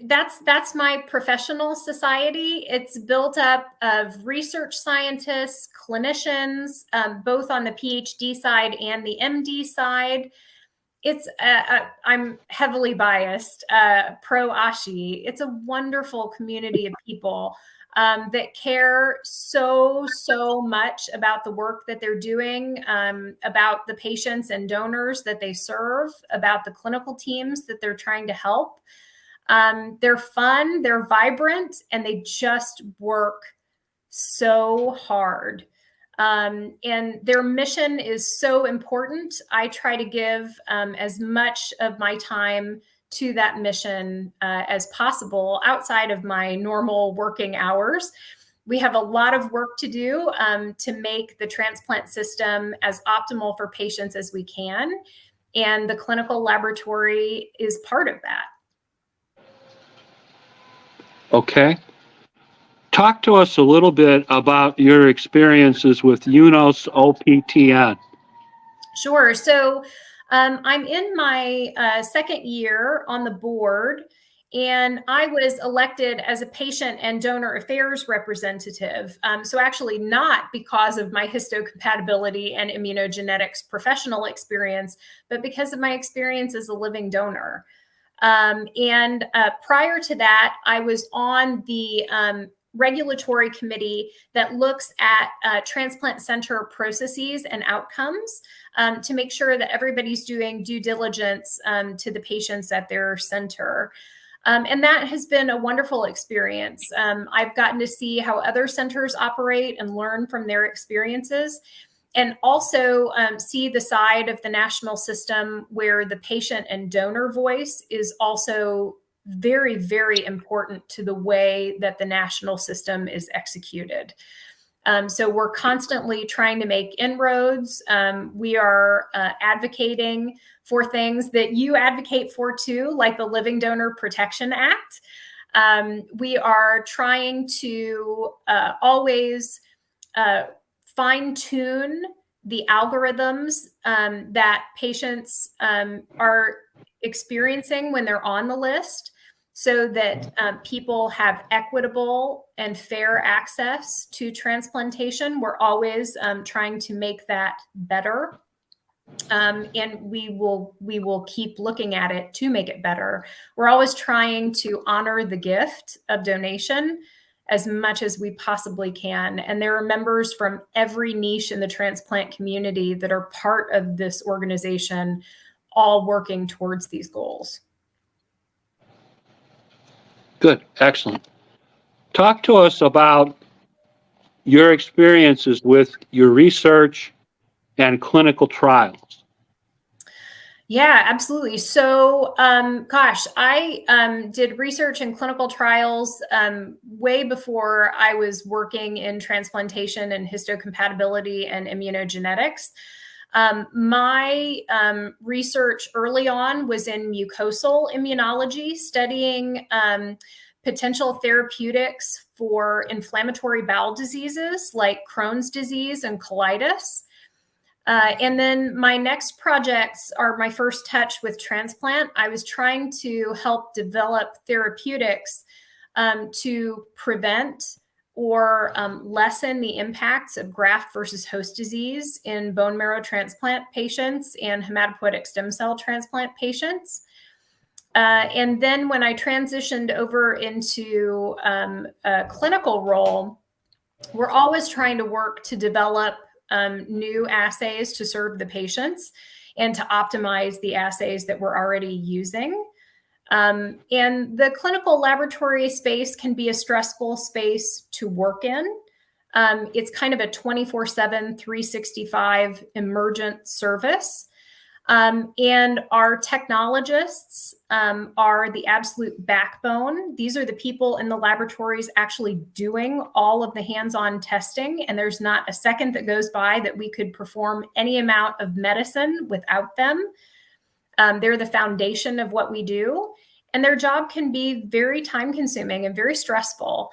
that's my professional society. It's built up of research scientists, clinicians, both on the PhD side and the MD side. It's I'm heavily biased, pro ASHI. It's a wonderful community of people. that care so much about the work that they're doing, about the patients and donors that they serve, about the clinical teams that they're trying to help. They're fun, they're vibrant, and they just work so hard. And their mission is so important. I try to give as much of my time to that mission as possible outside of my normal working hours. We have a lot of work to do to make the transplant system as optimal for patients as we can. And the clinical laboratory is part of that. Okay. Talk to us a little bit about your experiences with UNOS OPTN. Sure. So I'm in my second year on the board, and I was elected as a patient and donor affairs representative. So actually not because of my histocompatibility and immunogenetics professional experience, but because of my experience as a living donor. And prior to that, I was on the regulatory committee that looks at transplant center processes and outcomes to make sure that everybody's doing due diligence to the patients at their center. And that has been a wonderful experience. I've gotten to see how other centers operate and learn from their experiences, and also see the side of the national system where the patient and donor voice is also very, very important to the way that the national system is executed. So we're constantly trying to make inroads. We are advocating for things that you advocate for too, like the Living Donor Protection Act. We are trying to always fine-tune the algorithms that patients are experiencing when they're on the list, so that people have equitable and fair access to transplantation. We're always trying to make that better. And we will keep looking at it to make it better. We're always trying to honor the gift of donation as much as we possibly can. And there are members from every niche in the transplant community that are part of this organization, all working towards these goals. Good, excellent. Talk to us about your experiences with your research and clinical trials. Yeah, absolutely. So, I did research and clinical trials way before I was working in transplantation and histocompatibility and immunogenetics. My research early on was in mucosal immunology, studying potential therapeutics for inflammatory bowel diseases like Crohn's disease and colitis. And then my next projects are my first touch with transplant. I was trying to help develop therapeutics to prevent or lessen the impacts of graft versus host disease in bone marrow transplant patients and hematopoietic stem cell transplant patients. And then when I transitioned over into a clinical role, we're always trying to work to develop new assays to serve the patients and to optimize the assays that we're already using. And the clinical laboratory space can be a stressful space to work in. It's kind of a 24/7, 365 emergent service. And our technologists are the absolute backbone. These are the people in the laboratories actually doing all of the hands-on testing. And there's not a second that goes by that we could perform any amount of medicine without them. They're the foundation of what we do. And their job can be very time-consuming and very stressful.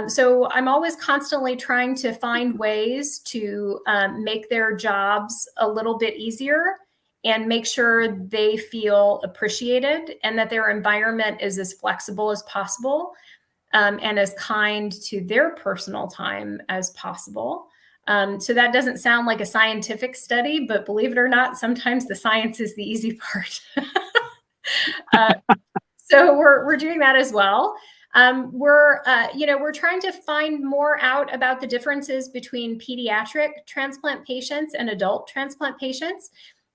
So I'm always constantly trying to find ways to make their jobs a little bit easier and make sure they feel appreciated and that their environment is as flexible as possible and as kind to their personal time as possible. So that doesn't sound like a scientific study, but believe it or not, sometimes the science is the easy part. So we're doing that as well. We're trying to find more out about the differences between pediatric transplant patients and adult transplant patients.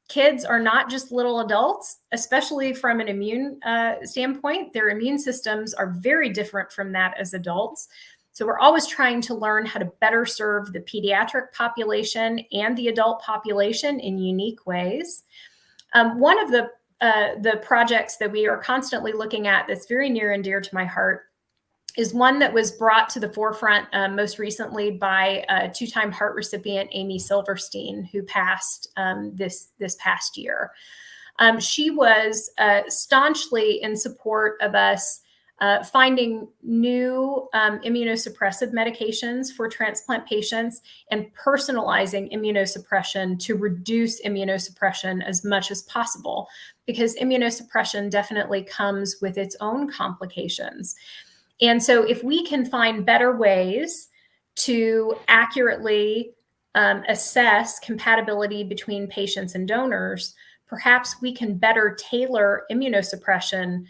Kids are not just little adults, especially from an immune standpoint. Their immune systems are very different from that as adults. So we're always trying to learn how to better serve the pediatric population and the adult population in unique ways. One of the projects that we are constantly looking at that's very near and dear to my heart is one that was brought to the forefront most recently by a two-time heart recipient, Amy Silverstein, who passed this past year. She was staunchly in support of us finding new immunosuppressive medications for transplant patients and personalizing immunosuppression to reduce immunosuppression as much as possible, because immunosuppression definitely comes with its own complications. And so if we can find better ways to accurately assess compatibility between patients and donors, perhaps we can better tailor immunosuppression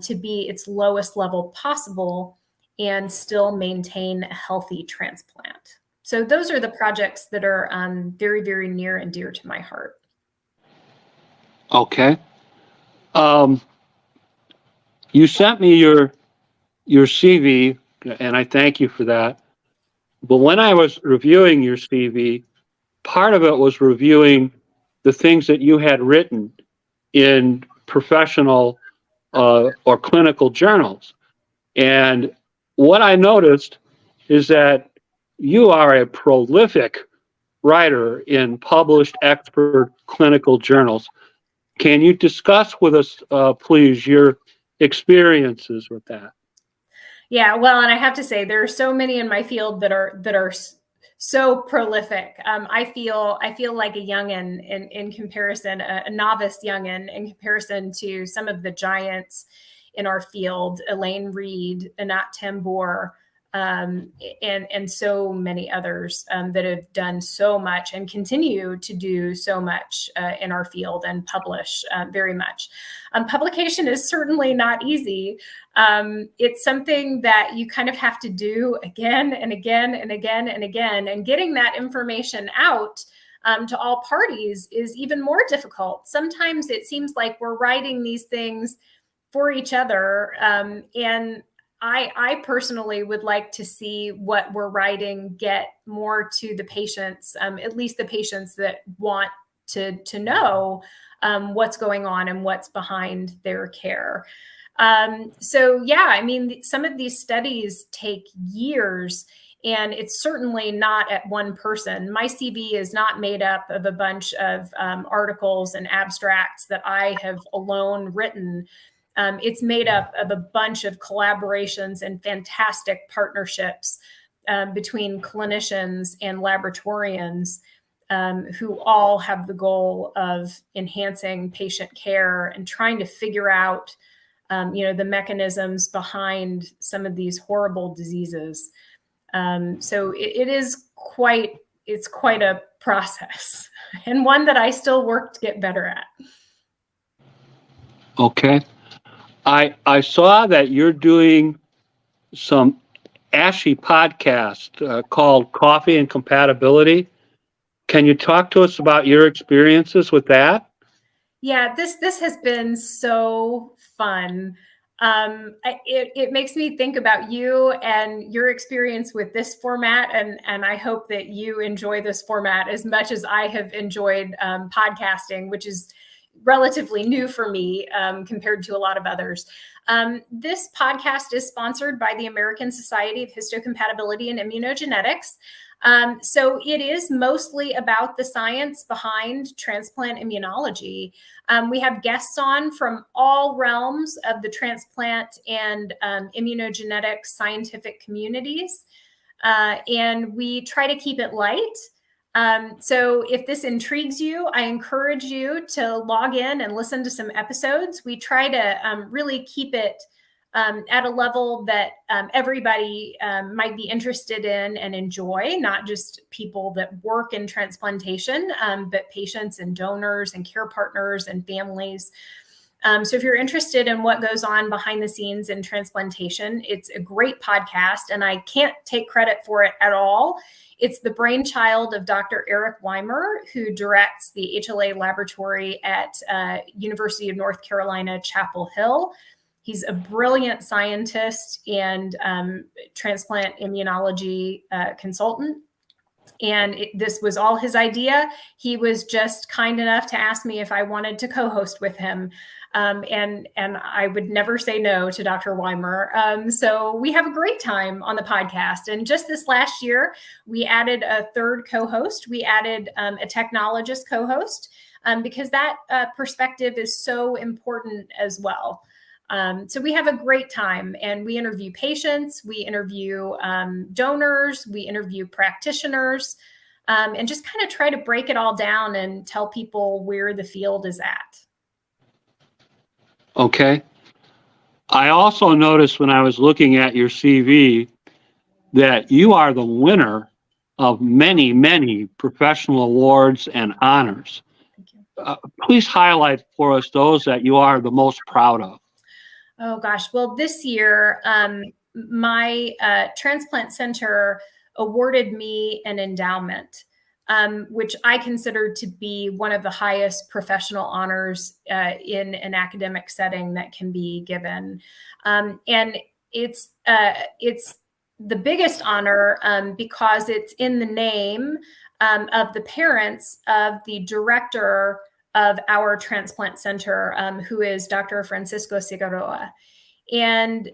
to be its lowest level possible and still maintain a healthy transplant. So those are the projects that are very, very near and dear to my heart. Okay. You sent me your CV, and I thank you for that. But when I was reviewing your CV, part of it was reviewing the things that you had written in professional or clinical journals. And what I noticed is that you are a prolific writer in published expert clinical journals. Can you discuss with us, please, your experiences with that? Yeah, well, and I have to say there are so many in my field that are so prolific. I feel like a youngin in comparison, a novice youngin in comparison to some of the giants in our field, Elaine Reed, Anat Tambor, and so many others that have done so much and continue to do so much in our field and publish very much. Publication is certainly not easy. It's something that you kind of have to do again and again and again and again, and getting that information out to all parties is even more difficult. Sometimes it seems like we're writing these things for each other, and I personally would like to see what we're writing get more to the patients, at least the patients that want to know what's going on and what's behind their care. So yeah, I mean, some of these studies take years, and it's certainly not at one person. My CV is not made up of a bunch of articles and abstracts that I have alone written. It's made up of a bunch of collaborations and fantastic partnerships between clinicians and laboratorians who all have the goal of enhancing patient care and trying to figure out, the mechanisms behind some of these horrible diseases. So it's quite a process, and one that I still work to get better at. Okay. I saw that you're doing some ASHI podcast called Coffee and Compatibility. Can you talk to us about your experiences with that? Yeah, this has been so fun. It makes me think about you and your experience with this format, and I hope that you enjoy this format as much as I have enjoyed podcasting, which is relatively new for me compared to a lot of others. This podcast is sponsored by the American Society of Histocompatibility and Immunogenetics. So it is mostly about the science behind transplant immunology. We have guests on from all realms of the transplant and immunogenetics scientific communities. And we try to keep it light. So if this intrigues you, I encourage you to log in and listen to some episodes. We try to really keep it at a level that everybody might be interested in and enjoy, not just people that work in transplantation, but patients and donors and care partners and families. So if you're interested in what goes on behind the scenes in transplantation, it's a great podcast, and I can't take credit for it at all. It's the brainchild of Dr. Eric Weimer, who directs the HLA laboratory at University of North Carolina, Chapel Hill. He's a brilliant scientist and transplant immunology consultant. And this was all his idea. He was just kind enough to ask me if I wanted to co-host with him. And I would never say no to Dr. Weimer. So we have a great time on the podcast. And just this last year, we added a third co-host. We added a technologist co-host because that perspective is so important as well. So we have a great time, and we interview patients, we interview donors, we interview practitioners, and just kind of try to break it all down and tell people where the field is at. Okay. I also noticed when I was looking at your CV that you are the winner of many, many professional awards and honors. Thank you. Please highlight for us those that you are the most proud of. Oh gosh. Well, this year, my transplant center awarded me an endowment, which I consider to be one of the highest professional honors in an academic setting that can be given. And it's the biggest honor because it's in the name of the parents of the director of our transplant center, who is Dr. Francisco Cigarroa. And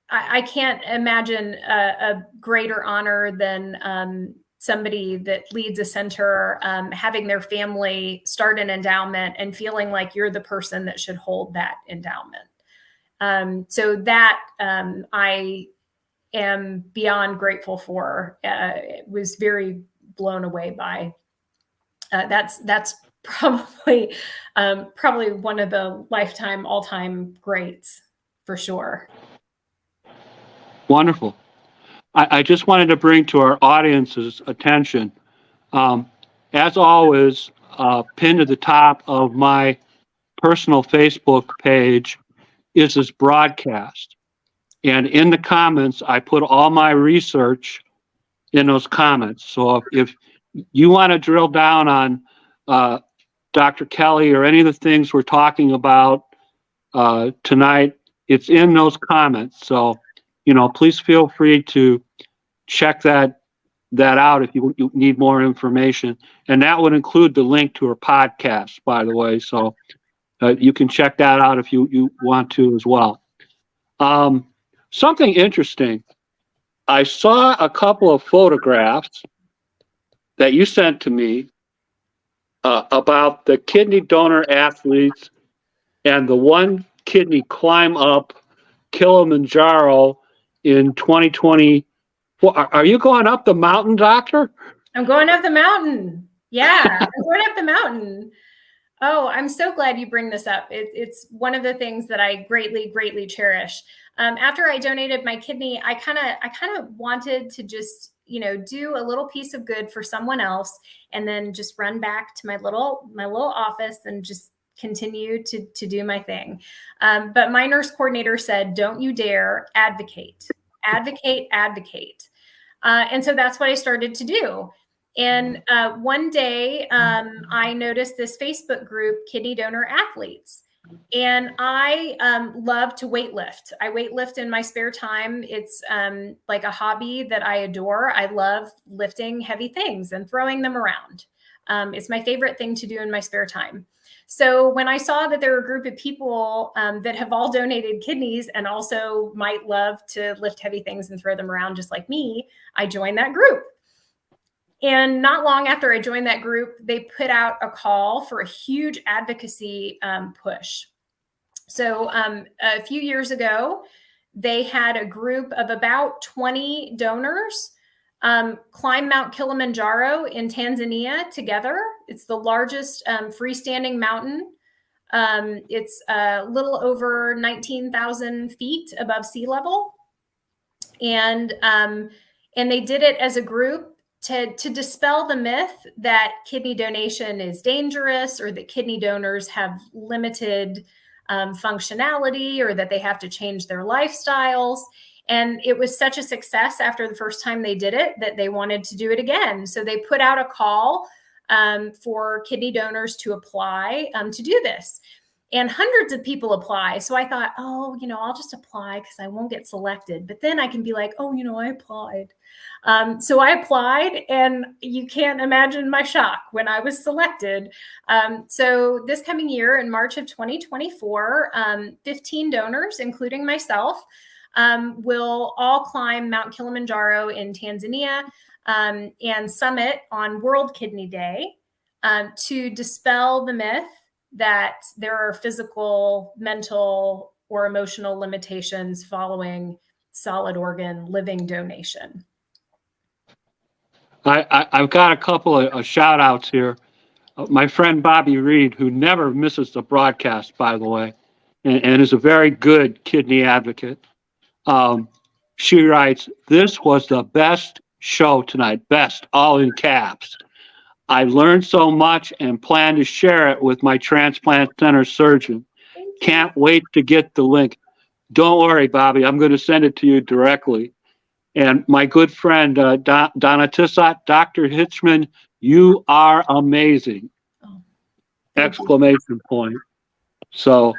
I can't imagine a greater honor than somebody that leads a center, having their family start an endowment and feeling like you're the person that should hold that endowment. So that I am beyond grateful for. Was very blown away by. That's probably one of the lifetime, all-time greats for sure. Wonderful. I just wanted to bring to our audience's attention, as always, pinned to the top of my personal Facebook page is this broadcast. And in the comments, I put all my research in those comments. So if you want to drill down on Dr. Kelly or any of the things we're talking about tonight, it's in those comments. So, please feel free to check that out if you need more information. And that would include the link to her podcast, by the way. So you can check that out if you want to as well. Something interesting. I saw a couple of photographs that you sent to me about the kidney donor athletes and the one kidney climb up Kilimanjaro in 2020. Are you going up the mountain, doctor? I'm going up the mountain. Yeah, I'm going up the mountain. Oh, I'm so glad you bring this up. It's one of the things that I greatly, greatly cherish. After I donated my kidney, I kind of wanted to just, do a little piece of good for someone else, and then just run back to my little office and just continue to do my thing. But my nurse coordinator said, "Don't you dare advocate, advocate, advocate." And so that's what I started to do. And one day I noticed this Facebook group, Kidney Donor Athletes. And I love to weightlift. I weightlift in my spare time. It's like a hobby that I adore. I love lifting heavy things and throwing them around. It's my favorite thing to do in my spare time. So when I saw that there were a group of people that have all donated kidneys and also might love to lift heavy things and throw them around just like me, I joined that group. And not long after I joined that group, they put out a call for a huge advocacy push. So a few years ago, they had a group of about 20 donors climb Mount Kilimanjaro in Tanzania together. It's the largest freestanding mountain. It's a little over 19,000 feet above sea level. And they did it as a group to dispel the myth that kidney donation is dangerous, or that kidney donors have limited functionality, or that they have to change their lifestyles. And it was such a success after the first time they did it that they wanted to do it again. So they put out a call for kidney donors to apply to do this. And hundreds of people apply. So I thought, oh, I'll just apply because I won't get selected. But then I can be like, oh, I applied. So I applied, and you can't imagine my shock when I was selected. So this coming year, in March of 2024, 15 donors, including myself, will all climb Mount Kilimanjaro in Tanzania and summit on World Kidney Day to dispel the myth that there are physical, mental, or emotional limitations following solid organ living donation. I've got a couple of shout outs here. My friend Bobby Reed, who never misses the broadcast, by the way, and is a very good kidney advocate. She writes, "This was the best show tonight, best, all in caps. I learned so much and plan to share it with my transplant center surgeon. Can't wait to get the link." Don't worry, Bobby, I'm going to send it to you directly. And my good friend, Donna Tissot, Dr. Hitchman, you are amazing! Exclamation point. So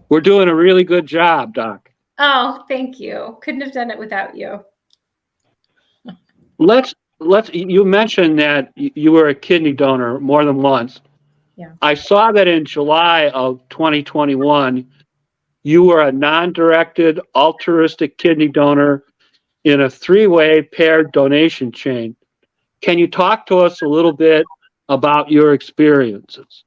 we're doing a really good job, Doc. Oh, thank you. Couldn't have done it without you. You mentioned that you were a kidney donor more than once. Yeah. I saw that in July of 2021, you were a non-directed altruistic kidney donor in a 3-way paired donation chain. Can you talk to us a little bit about your experiences?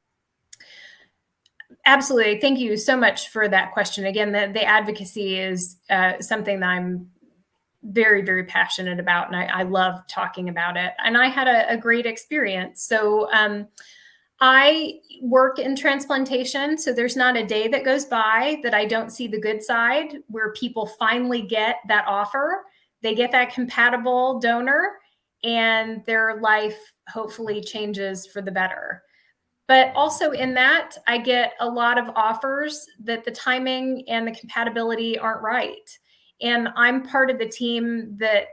Absolutely. Thank you so much for that question. Again, the advocacy is something that I'm very, very passionate about, and I love talking about it. And I had a great experience. So I work in transplantation, so there's not a day that goes by that I don't see the good side, where people finally get that offer. They get that compatible donor, and their life hopefully changes for the better. But also in that, I get a lot of offers that the timing and the compatibility aren't right. And I'm part of the team that,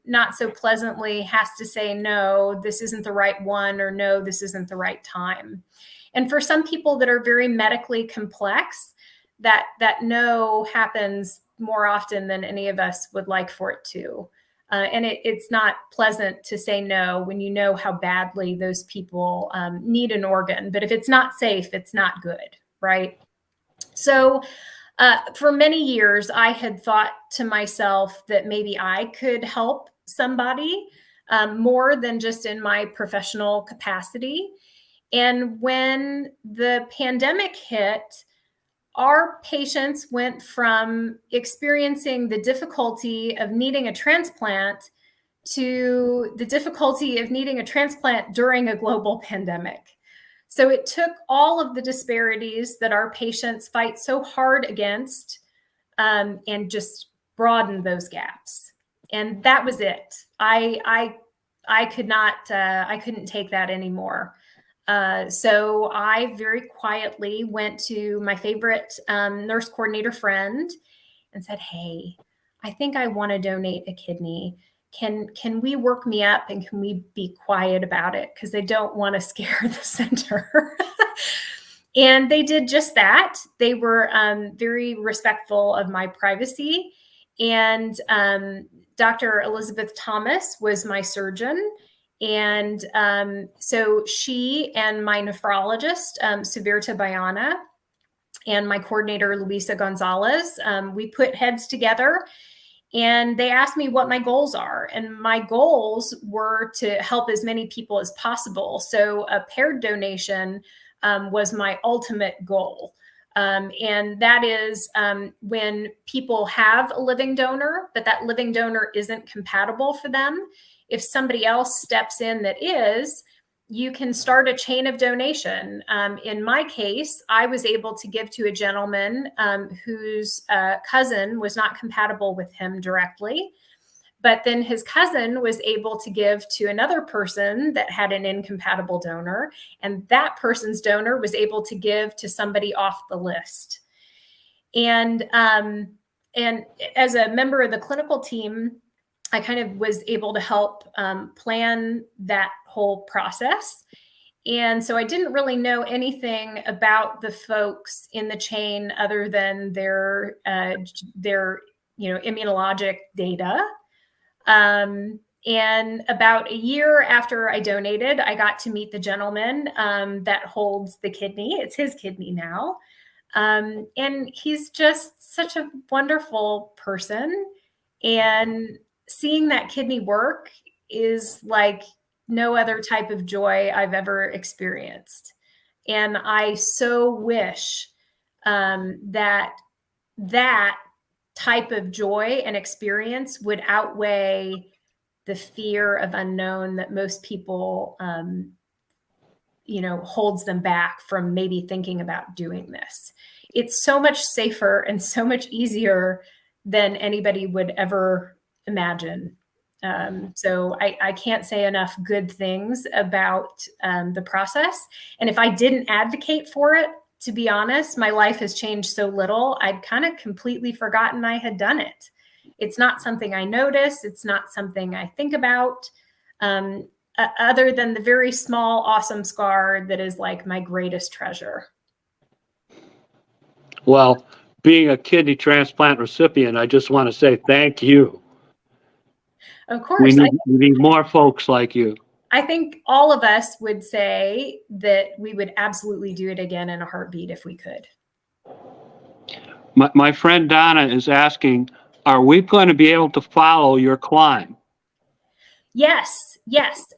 not so pleasantly has to say, no, this isn't the right one, or no, this isn't the right time. And for some people that are very medically complex, that no happens more often than any of us would like for it to. And it's not pleasant to say no when you know how badly those people need an organ. But if it's not safe, it's not good, right? So for many years, I had thought to myself that maybe I could help somebody more than just in my professional capacity. And when the pandemic hit, our patients went from experiencing the difficulty of needing a transplant to the difficulty of needing a transplant during a global pandemic. So it took all of the disparities that our patients fight so hard against and just broadened those gaps. And that was it. I couldn't take that anymore. So I very quietly went to my favorite nurse coordinator friend and said, "Hey, I think I want to donate a kidney. Can we work me up, and can we be quiet about it? Because I don't want to scare the center." And they did just that. They were very respectful of my privacy. And Dr. Elizabeth Thomas was my surgeon. And so she and my nephrologist, Subirta Bayana, and my coordinator, Luisa Gonzalez, we put heads together, and they asked me what my goals are. And my goals were to help as many people as possible. So a paired donation was my ultimate goal. And that is when people have a living donor, but that living donor isn't compatible for them. If somebody else steps in that is, you can start a chain of donation. In my case, I was able to give to a gentleman whose cousin was not compatible with him directly. But then his cousin was able to give to another person that had an incompatible donor, and that person's donor was able to give to somebody off the list. And as a member of the clinical team, I kind of was able to help plan that whole process. And so I didn't really know anything about the folks in the chain other than their immunologic data. And about a year after I donated, I got to meet the gentleman that holds the kidney. It's his kidney now. And he's just such a wonderful person. And seeing that kidney work is like no other type of joy I've ever experienced. And I so wish that type of joy and experience would outweigh the fear of unknown that most people, holds them back from maybe thinking about doing this. It's so much safer and so much easier than anybody would ever imagine. So I can't say enough good things about the process. And if I didn't advocate for it, to be honest, my life has changed so little, I'd kind of completely forgotten I had done it. It's not something I notice. It's not something I think about, other than the very small, awesome scar that is like my greatest treasure. Well, being a kidney transplant recipient, I just want to say thank you. Of course. We need more folks like you. I think all of us would say that we would absolutely do it again in a heartbeat if we could. My friend Donna is asking, are we going to be able to follow your climb? Yes,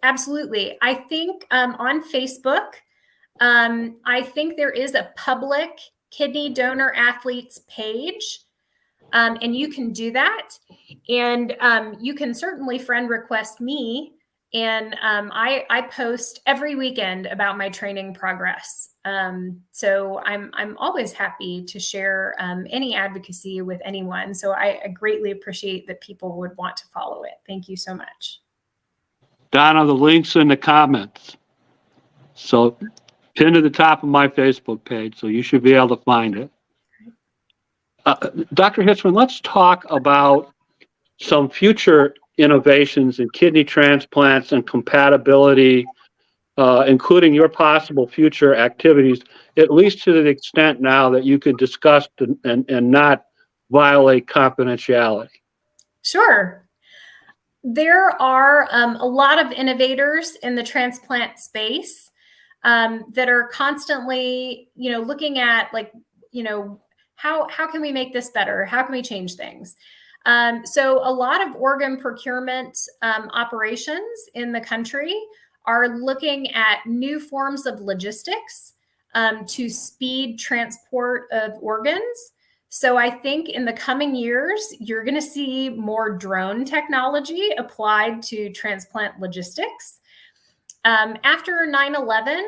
absolutely. I think on Facebook, I think there is a public kidney donor athletes page. And you can do that. And you can certainly friend request me. And I post every weekend about my training progress. So I'm always happy to share any advocacy with anyone. So I greatly appreciate that people would want to follow it. Thank you so much. Donna, the link's in the comments. So pin to the top of my Facebook page, so you should be able to find it. Dr. Hitchman, let's talk about some future innovations in kidney transplants and compatibility, including your possible future activities, at least to the extent now that you can discuss and not violate confidentiality. Sure. There are a lot of innovators in the transplant space that are constantly, looking at how can we make this better? How can we change things? So a lot of organ procurement operations in the country are looking at new forms of logistics to speed transport of organs. So I think in the coming years, you're going to see more drone technology applied to transplant logistics. After 9/11,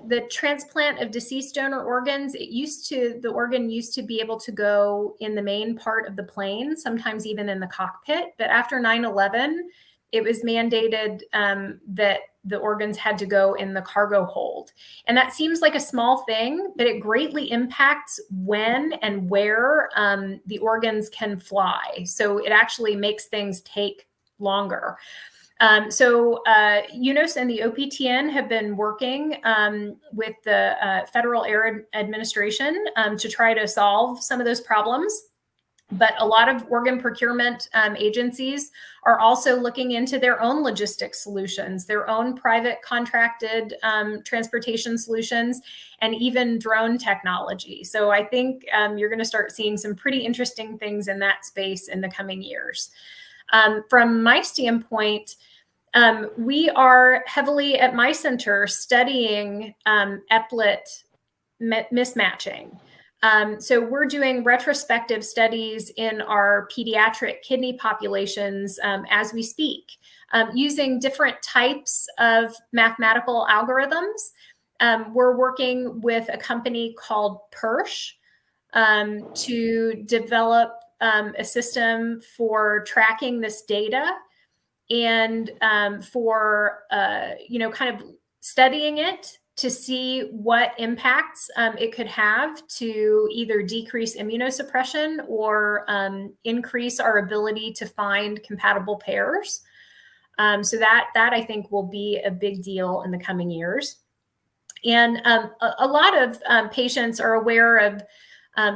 the transplant of deceased donor organs, the organ used to be able to go in the main part of the plane, sometimes even in the cockpit. But after 9/11, it was mandated that the organs had to go in the cargo hold. And that seems like a small thing, but it greatly impacts when and where the organs can fly. So it actually makes things take longer. So UNOS and the OPTN have been working with the Federal Air Administration to try to solve some of those problems. But a lot of organ procurement agencies are also looking into their own logistics solutions, their own private contracted transportation solutions, and even drone technology. So I think you're going to start seeing some pretty interesting things in that space in the coming years. From my standpoint, we are heavily at my center studying eplet mismatching. So we're doing retrospective studies in our pediatric kidney populations as we speak, using different types of mathematical algorithms. We're working with a company called Persh to develop a system for tracking this data and for, kind of studying it to see what impacts it could have to either decrease immunosuppression or increase our ability to find compatible pairs. So that I think will be a big deal in the coming years. And a lot of patients are aware of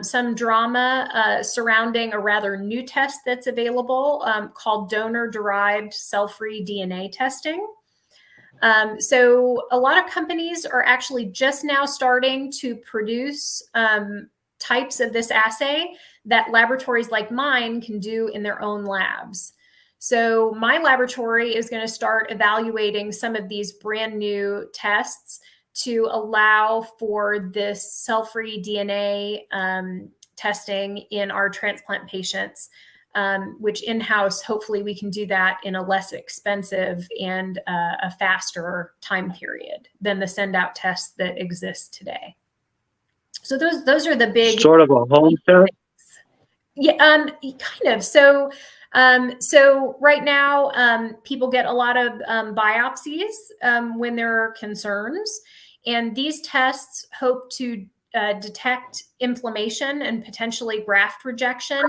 some drama surrounding a rather new test that's available called donor-derived cell-free DNA testing. So a lot of companies are actually just now starting to produce types of this assay that laboratories like mine can do in their own labs. So my laboratory is going to start evaluating some of these brand new tests to allow for this cell-free DNA testing in our transplant patients, which in-house, hopefully we can do that in a less expensive and a faster time period than the send-out tests that exist today. So those are the big sort of a home test. Yeah, kind of. So right now, people get a lot of biopsies when there are concerns, and these tests hope to detect inflammation and potentially graft rejection,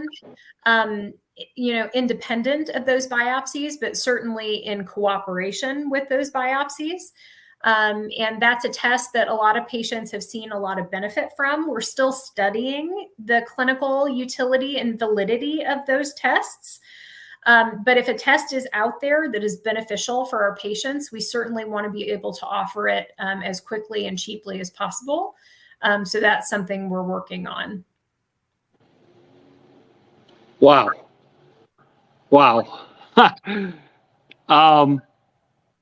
independent of those biopsies, but certainly in cooperation with those biopsies. And that's a test that a lot of patients have seen a lot of benefit from. We're still studying the clinical utility and validity of those tests. But if a test is out there that is beneficial for our patients, we certainly want to be able to offer it as quickly and cheaply as possible. So that's something we're working on. Wow.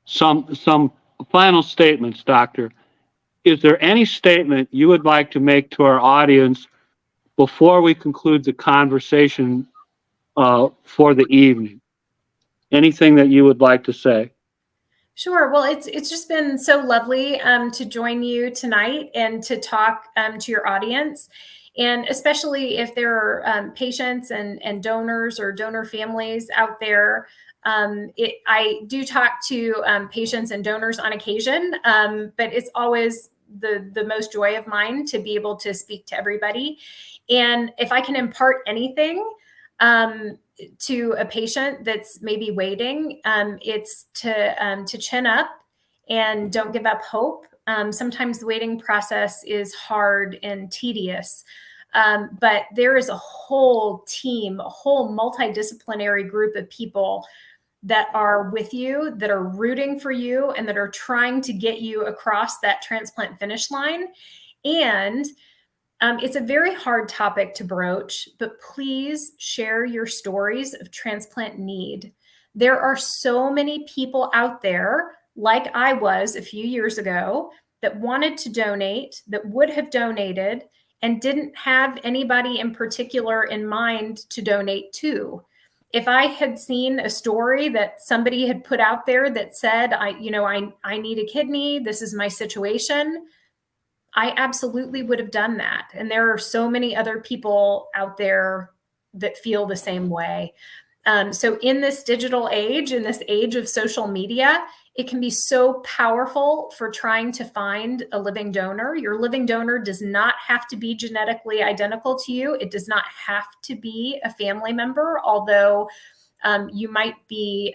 Some final statements, Doctor. Is there any statement you would like to make to our audience before we conclude the conversation for the evening? Anything that you would like to say? Sure. Well, it's just been so lovely to join you tonight and to talk to your audience. And especially if there are patients and donors or donor families out there. I do talk to patients and donors on occasion, but it's always the most joy of mine to be able to speak to everybody. And if I can impart anything to a patient that's maybe waiting, it's to chin up and don't give up hope. Sometimes the waiting process is hard and tedious, but there is a whole team, a whole multidisciplinary group of people that are with you, that are rooting for you, and that are trying to get you across that transplant finish line. And it's a very hard topic to broach, but please share your stories of transplant need. There are so many people out there, like I was a few years ago, that wanted to donate, that would have donated, and didn't have anybody in particular in mind to donate to. If I had seen a story that somebody had put out there that said, I need a kidney, this is my situation, I absolutely would have done that. And there are so many other people out there that feel the same way. So in this digital age, in this age of social media, it can be so powerful for trying to find a living donor. Your living donor does not have to be genetically identical to you. It does not have to be a family member, although you might be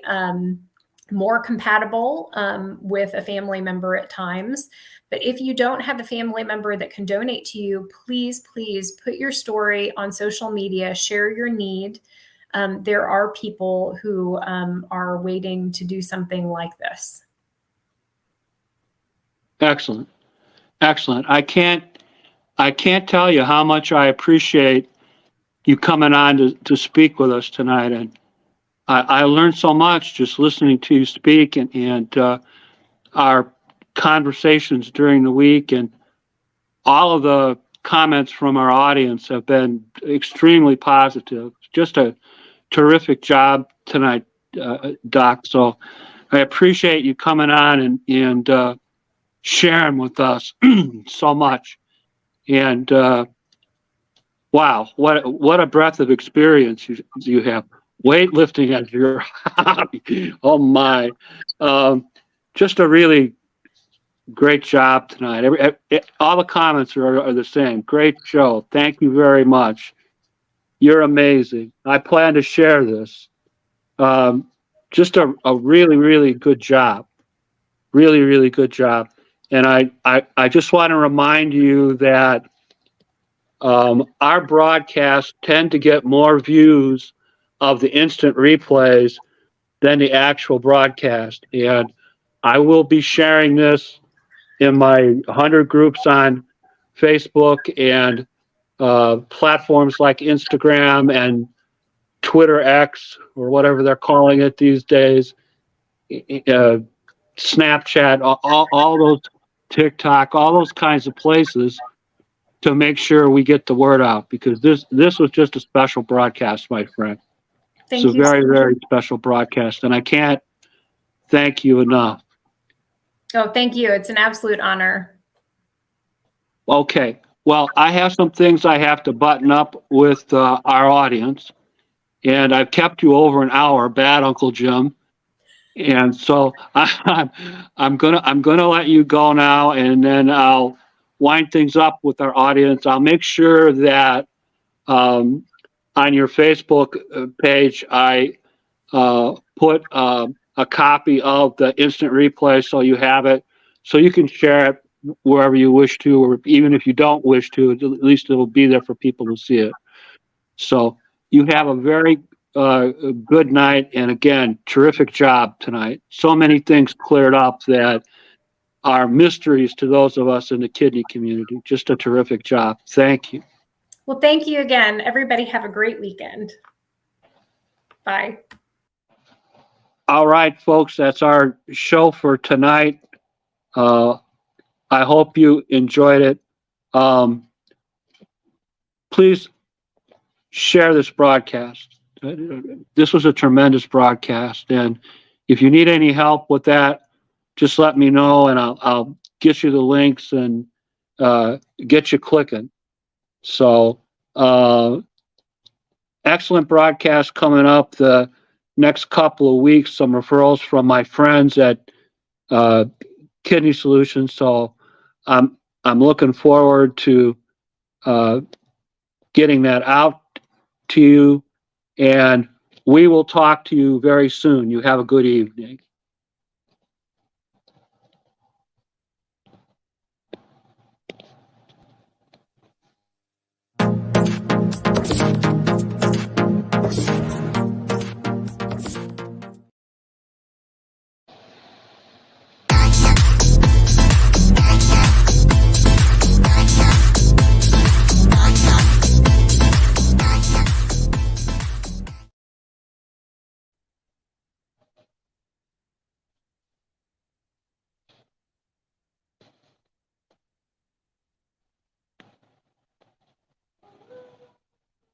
more compatible with a family member at times. But if you don't have a family member that can donate to you, please, please put your story on social media, share your need. There are people who are waiting to do something like this. Excellent. Excellent. I can't tell you how much I appreciate you coming on to speak with us tonight. And I learned so much just listening to you speak and our conversations during the week, and all of the comments from our audience have been extremely positive. Just a terrific job tonight, Doc. So I appreciate you coming on and sharing with us so much. And Wow, what a breadth of experience you have. Weightlifting as your hobby. Oh my. Just a really great job tonight. All the comments are the same. Great show. Thank you very much. You're amazing. I plan to share this. Just a really, really good job. Really, really good job. And I just want to remind you that our broadcasts tend to get more views of the instant replays than the actual broadcast. And I will be sharing this in my 100 groups on Facebook and platforms like Instagram and Twitter X, or whatever they're calling it these days, Snapchat, all those, TikTok, all those kinds of places, to make sure we get the word out, because this was just a special broadcast, my friend. Thank It's a you. very, very special broadcast, and I can't thank you enough. Oh, thank you. It's an absolute honor. Okay. Well, I have some things I have to button up with our audience, and I've kept you over an hour. Bad, Uncle Jim. And so I'm gonna let you go now, and then I'll wind things up with our audience. I'll make sure that on your Facebook page I put a copy of the instant replay, so you have it, so you can share it wherever you wish to, or even if you don't wish to, at least it'll be there for people to see it. So you have a very good night, and again, terrific job tonight. So many things cleared up that are mysteries to those of us in the kidney community. Just a terrific job. Thank you. Well, thank you again. Everybody have a great weekend. Bye. All right, folks, that's our show for tonight. I hope you enjoyed it. Please share this broadcast. This was a tremendous broadcast, and if you need any help with that, just let me know, and I'll get you the links and get you clicking. So excellent broadcast coming up the next couple of weeks. Some referrals from my friends at Kidney Solutions. So I'm looking forward to getting that out to you, and we will talk to you very soon. You have a good evening.